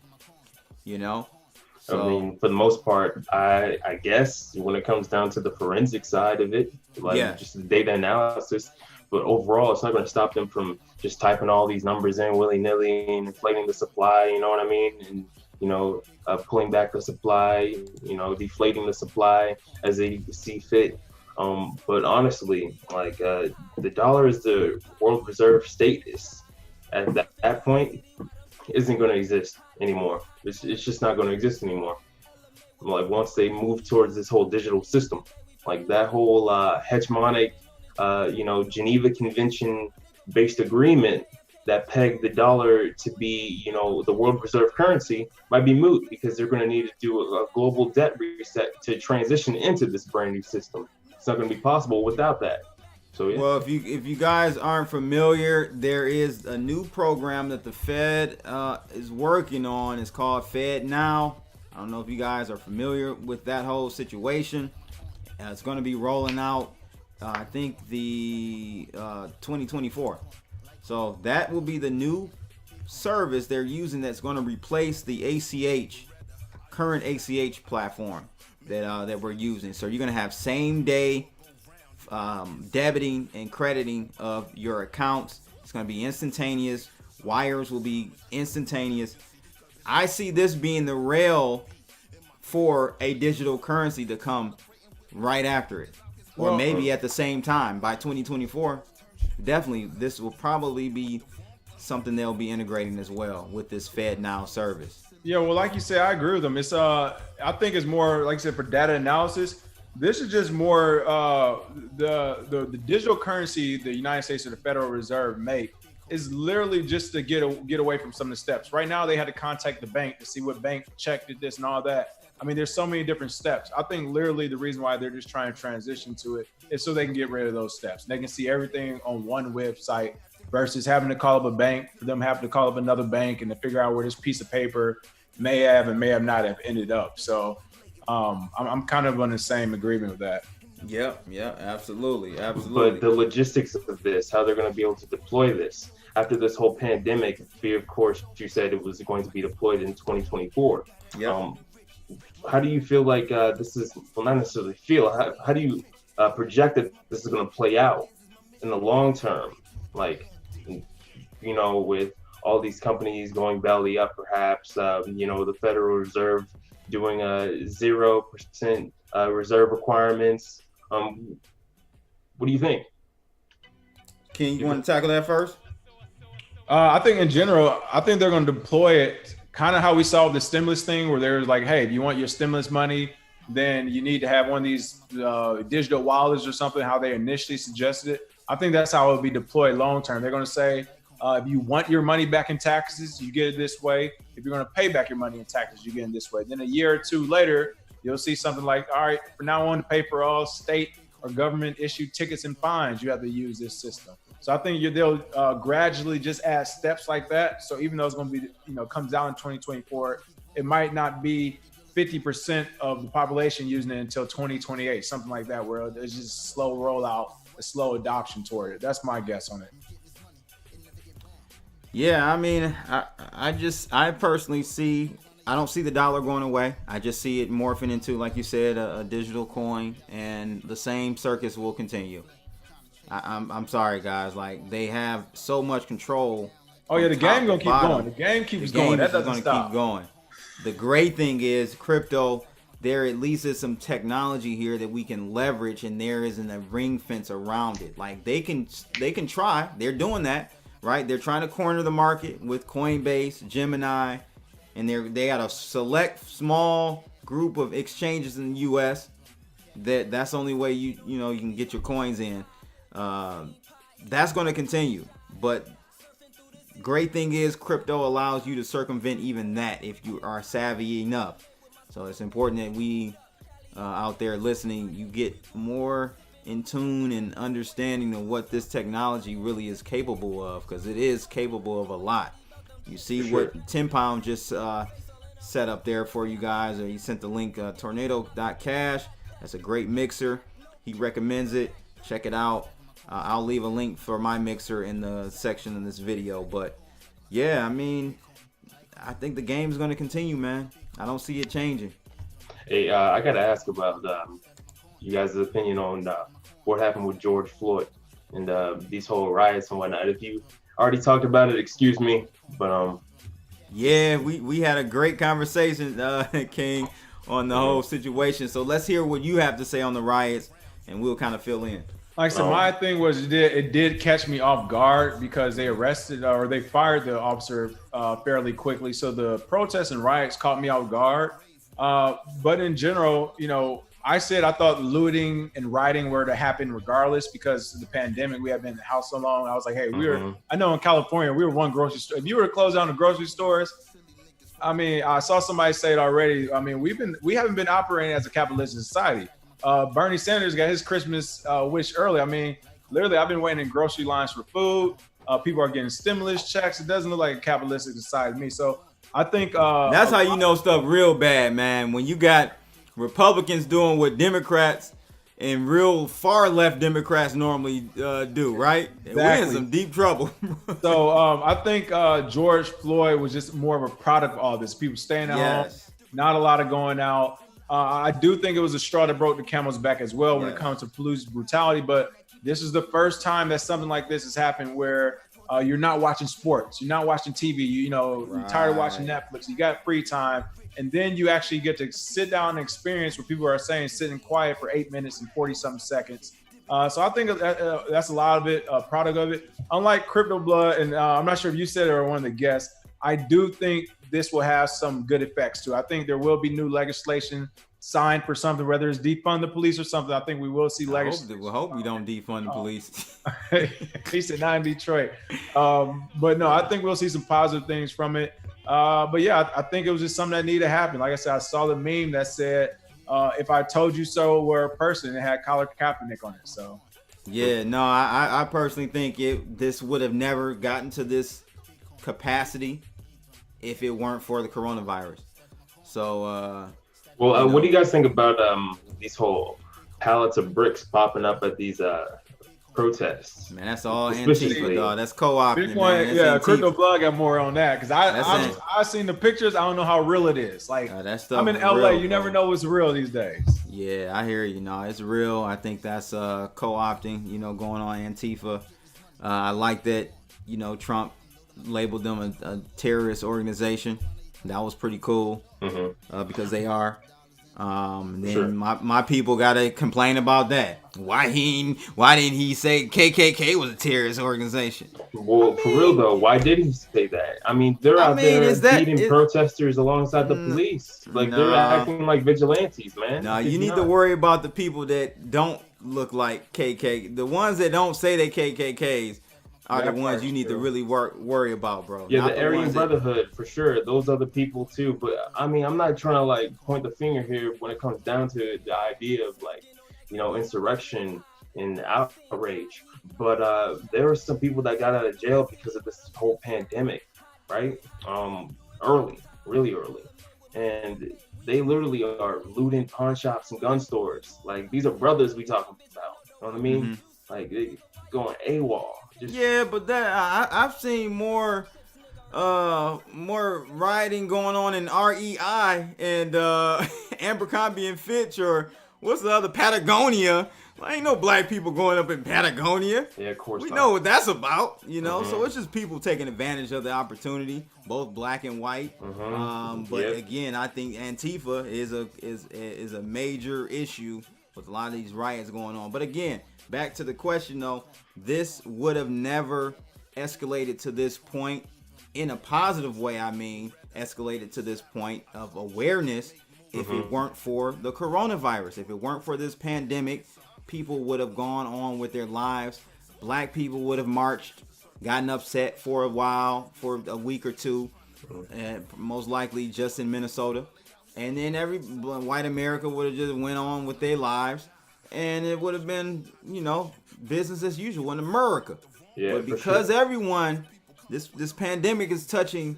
So, I mean, for the most part, I guess when it comes down to the forensic side of it, just the data analysis, but overall, it's not going to stop them from just typing all these numbers in willy-nilly and inflating the supply, you know what I mean? And, pulling back the supply, deflating the supply as they see fit. But honestly, the dollar is the world reserve status. At that point, isn't going to exist anymore. It's just not going to exist anymore. Once they move towards this whole digital system, that whole hegemonic, Geneva Convention based agreement that pegged the dollar to be, the world reserve currency might be moot, because they're going to need to do a global debt reset to transition into this brand new system. It's not going to be possible without that. So, yeah. Well, if you guys aren't familiar, there is a new program that the Fed is working on. It's called Fed Now. I don't know if you guys are familiar with that whole situation. It's going to be rolling out, I think, the 2024. So that will be the new service they're using that's going to replace the current ACH platform. that we're using. So you're gonna have same day debiting and crediting of your accounts. It's gonna be instantaneous. Wires will be instantaneous. I see this being the rail for a digital currency to come right after it, or maybe at the same time by 2024. Definitely, this will probably be something they'll be integrating as well with this FedNow service. Yeah, well, like you said, I agree with them. It's I think it's more, like I said, for data analysis. This is just more the digital currency the United States or the Federal Reserve make is literally just to get away from some of the steps. Right now, they had to contact the bank to see what bank check did this and all that. I mean, there's so many different steps. I think literally the reason why they're just trying to transition to it is so they can get rid of those steps. They can see everything on one website versus having to call up a bank, for them having to call up another bank and to figure out where this piece of paper may have and may have not have ended up. So I'm kind of on the same agreement with that. Yeah, absolutely. But the logistics of this, how they're going to be able to deploy this after this whole pandemic, of course, you said it was going to be deployed in 2024. Yeah. How do you feel like this is, well, not necessarily feel, how do you project that this is going to play out in the long term? Like, you know, with all these companies going belly up, perhaps, you know, the Federal Reserve doing 0% reserve requirements. What do you think? King, you want to tackle that first? I think in general, I think they're going to deploy it kind of how we saw the stimulus thing, where there's like, hey, if you want your stimulus money, then you need to have one of these digital wallets or something, how they initially suggested it. I think that's how it will be deployed long term. They're going to say, if you want your money back in taxes, you get it this way. If you're going to pay back your money in taxes, you get it this way. Then a year or two later, you'll see something like, all right, from now on to pay for all state or government issued tickets and fines, you have to use this system. So I think they'll gradually just add steps like that. So even though it's going to be, you know, comes out in 2024, it might not be 50% of the population using it until 2028, something like that, where it's just a slow rollout, a slow adoption toward it. That's my guess on it. Yeah, I mean, I personally see, I don't see the dollar going away. I just see it morphing into, like you said, a digital coin, and the same circus will continue. I'm sorry, guys. Like, they have so much control. Oh yeah, the game gonna keep going. The game keeps going. That doesn't stop. Keep going. The great thing is crypto. There at least is some technology here that we can leverage, and there isn't a ring fence around it. Like, they can try. They're doing that, right? They're trying to corner the market with Coinbase, Gemini, and they got a select small group of exchanges in the U.S. That's the only way you can get your coins in. That's going to continue, but great thing is crypto allows you to circumvent even that if you are savvy enough. So it's important that we out there listening, you get more in tune and understanding of what this technology really is capable of, because it is capable of a lot. You see what Tim Pound just set up there for you guys, or he sent the link, tornado.cash. That's a great mixer. He recommends it. Check it out. I'll leave a link for my mixer in the section in this video. But yeah, I mean, I think the game's going to continue, man. I don't see it changing. Hey, I got to ask about you guys' opinion on what happened with George Floyd and these whole riots and whatnot. If you already talked about it, excuse me, but yeah, we had a great conversation, King, on the whole situation. So let's hear what you have to say on the riots, and we'll kind of fill in. Like I said, my thing was it did catch me off guard because they arrested or they fired the officer fairly quickly. So the protests and riots caught me off guard. But in general, you know, I thought looting and rioting were to happen regardless because of the pandemic. We have been in the house so long. I was like, hey, I know in California, we were one grocery store. If you were to close down the grocery stores, I mean, I saw somebody say it already. I mean, we haven't been operating as a capitalistic society. Bernie Sanders got his Christmas wish early. I mean, literally, I've been waiting in grocery lines for food. People are getting stimulus checks. It doesn't look like a capitalistic society to me. So I think that's how you know stuff real bad, man. When you got Republicans doing what Democrats and real far left Democrats normally do, right? Exactly. We're in some deep trouble. So I think George Floyd was just more of a product of all this. People staying at home, not a lot of going out. I do think it was a straw that broke the camel's back as well when it comes to police brutality. But this is the first time that something like this has happened where you're not watching sports, you're not watching TV, you're tired of watching Netflix, you got free time, and then you actually get to sit down and experience what people are saying, sitting quiet for 8 minutes and 40-something seconds. So I think that's a lot of it, product of it. Unlike Crypto Blood, and I'm not sure if you said it or one of the guests, I do think this will have some good effects too. I think there will be new legislation signed for something, whether it's defund the police or something. I think we will see legislation. I hope we don't defund the police. He said not in Detroit. But no, I think we'll see some positive things from it. But yeah, I think it was just something that needed to happen. Like I said, I saw the meme that said, if I told you so were a person, it had Colin Kaepernick on it. So yeah, no, I personally think this would have never gotten to this capacity if it weren't for the coronavirus. So what do you guys think about these whole pallets of bricks popping up at these protests? Man, that's all Antifa, dog. That's co-opting. Yeah, Crypto Blood got more on that because I seen the pictures. I don't know how real it is. Like I'm in LA, you never know what's real these days. Yeah, I hear you. No, it's real. I think that's co-opting. Going on Antifa. I like that. Trump labeled them a terrorist organization. That was pretty cool because they are. Then my people gotta complain about that. Why didn't he say KKK was a terrorist organization? Well, for real though, why didn't he say that? I mean, they're out there beating protesters alongside the police. Like they're acting like vigilantes, man. No, you need to worry about the people that don't look like KKK. The ones that don't say they KKKs are the ones you need to really worry about, bro. Yeah, the Aryan Brotherhood, for sure. Those other people, too. But, I mean, I'm not trying to, point the finger here when it comes down to the idea of, insurrection and outrage. But there were some people that got out of jail because of this whole pandemic, right? Really early. And they literally are looting pawn shops and gun stores. These are brothers we talking about. You know what I mean? They going AWOL. Yeah, but that I've seen more rioting going on in REI and Abercrombie and Fitch, or what's the other, Patagonia. Ain't no black people going up in Patagonia. Yeah, of course. We know what that's about, So it's just people taking advantage of the opportunity, both black and white. But again, I think Antifa is a major issue with a lot of these riots going on. But again, back to the question though, this would have never escalated to this point in a positive way. I mean, escalated to this point of awareness if it weren't for the coronavirus. If it weren't for this pandemic, people would have gone on with their lives. Black people would have marched, gotten upset for a while, for a week or two, and most likely just in Minnesota. And then white America would have just went on with their lives. And it would have been, business as usual in America. Yeah, but because everyone, this pandemic is touching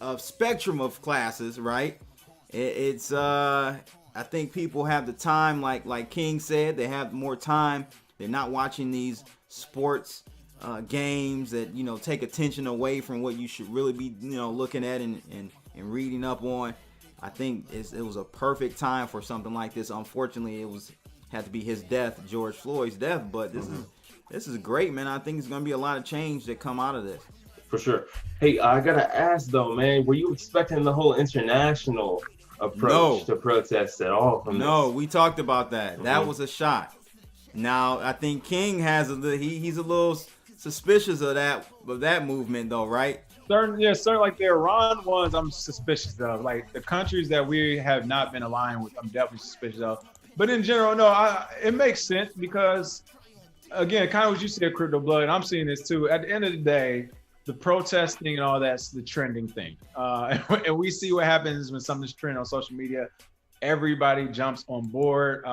a spectrum of classes, right? It's I think people have the time, like King said, they have more time. They're not watching these sports games that take attention away from what you should really be looking at and reading up on. I think it was a perfect time for something like this. Unfortunately, had to be his death, George Floyd's death. But this is great, man. I think it's gonna be a lot of change that come out of this. For sure. Hey, I gotta ask though, man. Were you expecting the whole international approach to protests at all from this? We talked about that. That was a shot. Now I think King has he's a little suspicious of that movement though, right? Certain like the Iran ones, I'm suspicious of. Like the countries that we have not been aligned with, I'm definitely suspicious of. But in general, no, it makes sense because, again, kind of what you said, Crypto Blood, and I'm seeing this too. At the end of the day, the protesting and all that's the trending thing. And we see what happens when something's trending on social media. Everybody jumps on board.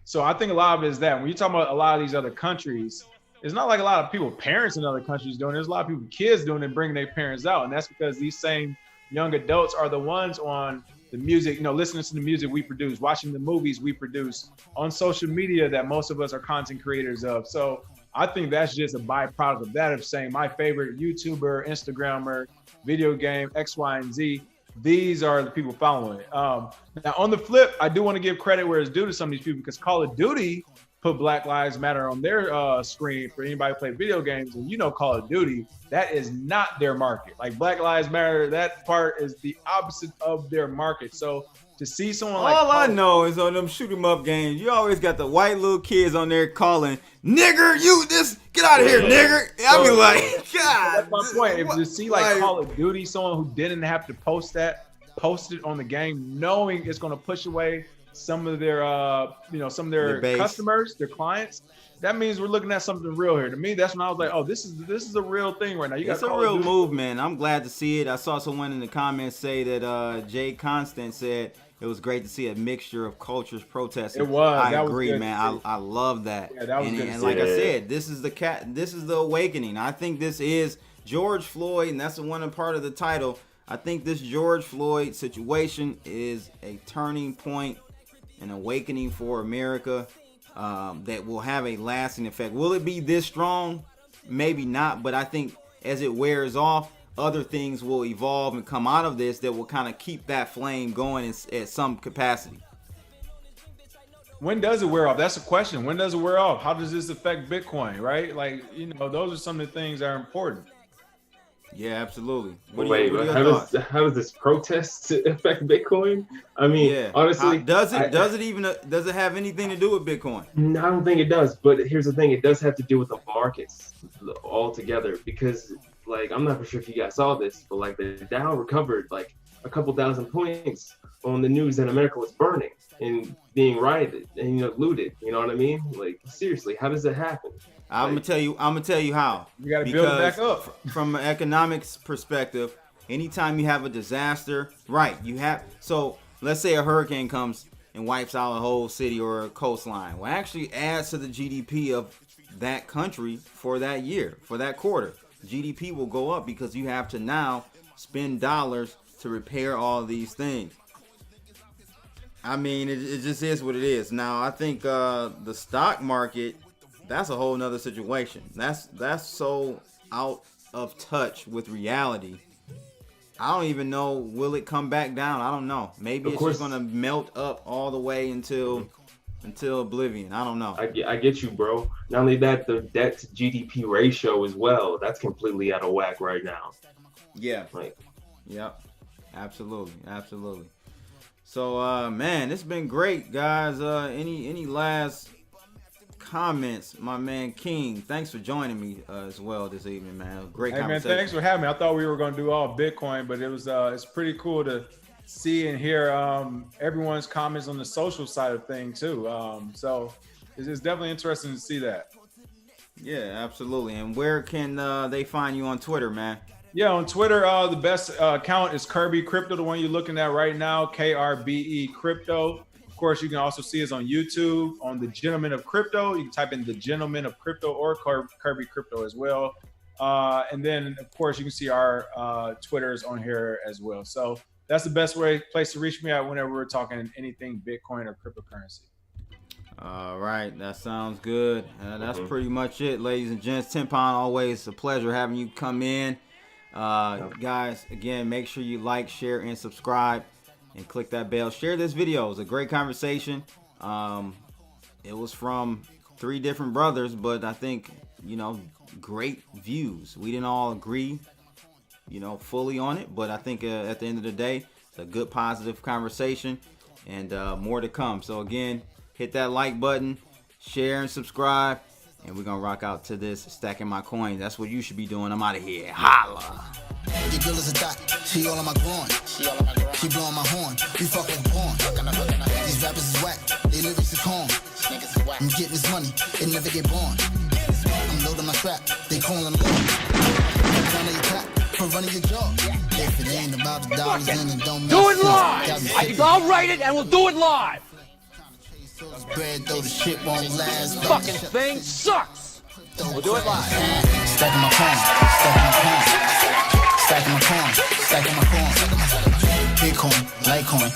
So I think a lot of it is that. When you talk about a lot of these other countries, it's not like a lot of people, parents in other countries doing it. There's a lot of people, kids doing it, bringing their parents out. And that's because these same young adults are the ones on the music, listening to the music we produce, watching the movies we produce, on social media that most of us are content creators of. So I think that's just a byproduct of that, of saying my favorite YouTuber, Instagrammer, video game, X, Y, and Z. these are the people following it. Now, on the flip, I do want to give credit where it's due to some of these people because Call of Duty put Black Lives Matter on their screen for anybody who play video games. And Call of Duty, that is not their market. Like Black Lives Matter, that part is the opposite of their market. So to see someone like all I know is on them shoot 'em up games, you always got the white little kids on there calling, "Nigger, you this, get out of here, nigger." I mean, like, God. That's my point. If you see like Call of Duty, someone who didn't have to post it on the game, knowing it's going to push away some of their, their customers, their clients. That means we're looking at something real here. To me, that's when I was like, "Oh, this is a real thing right now." It's a real movement. I'm glad to see it. I saw someone in the comments say that Jay Constant said it was great to see a mixture of cultures protesting. It was. I agree, man. I love that. Yeah, that was good. And like I said, this is the awakening. I think this is George Floyd, and that's the one part of the title. I think this George Floyd situation is a turning point, an awakening for America. That will have a lasting effect. Will it be this strong? Maybe not, but I think as it wears off, other things will evolve and come out of this that will kind of keep that flame going at some capacity. When does it wear off? That's the question. When does it wear off? How does this affect Bitcoin, right? Like, those are some of the things that are important. Yeah, absolutely. How does this protest affect Bitcoin? I mean, honestly, does it have anything to do with Bitcoin? No, I don't think it does. But here's the thing: it does have to do with the markets altogether. Because, like, I'm not for sure if you guys saw this, but like the Dow recovered like a couple thousand points on the news that America was burning and being rioted and looted. You know what I mean? Like, seriously, how does that happen? I'm gonna tell you how. You gotta build it back up. From an economics perspective, anytime you have a disaster, right? So let's say a hurricane comes and wipes out a whole city or a coastline. Well, actually adds to the GDP of that country for that year, for that quarter. GDP will go up because you have to now spend dollars to repair all these things. I mean, it just is what it is. Now, I think the stock market, that's a whole nother situation. That's so out of touch with reality. I don't even know, will it come back down? I don't know. Maybe it's just gonna melt up all the way until oblivion. I don't know. I get you, bro. Not only that, the debt to GDP ratio as well. That's completely out of whack right now. Yeah. Yep. Absolutely. So, man, it's been great, guys. Any last comments, my man King? Thanks for joining me as well this evening, man. Great conversation. Man, thanks for having me. I thought we were going to do all Bitcoin, but it's pretty cool to see and hear everyone's comments on the social side of things too. So it's definitely interesting to see that. Yeah, absolutely. And where can they find you on Twitter, man? Yeah, on Twitter, the best account is Kirby Crypto, the one you're looking at right now, KRBE Crypto. Of course, you can also see us on YouTube on The Gentleman of Crypto. You can type in The Gentleman of Crypto or Kirby Crypto as well. And then, of course, you can see our Twitters on here as well. So that's the best place to reach me at whenever we're talking anything Bitcoin or cryptocurrency. All right, that sounds good. That's pretty much it, ladies and gents. 10 Pound, always a pleasure having you come in. Guys, again, make sure you like, share, and subscribe. And click that bell. Share this video. It was a great conversation. It was from 3 different brothers, but I think, great views. We didn't all agree, fully on it, but I think at the end of the day, it's a good, positive conversation, and more to come. So again, hit that like button, share and subscribe, and we're gonna rock out to this Stacking My Coins. That's what you should be doing. I'm out of here. Holla. Your girl is a thot, she all on my groin. She blowing my horn, we fuck like porn. These rappers is whack, they lyrics are corn. I'm getting this money, it never get born. I'm loading my strap, they calling them low. Trying to attack, for running your job. If it ain't about the dollars, then it don't make Do it sense. live! I'll write it and we'll do it live! Bread, though the shit won't last. Fucking thing sucks! We'll do it live. Stacking my coins, stacking my coins, stacking my coins, stacking my coins. Bitcoin, Litecoin.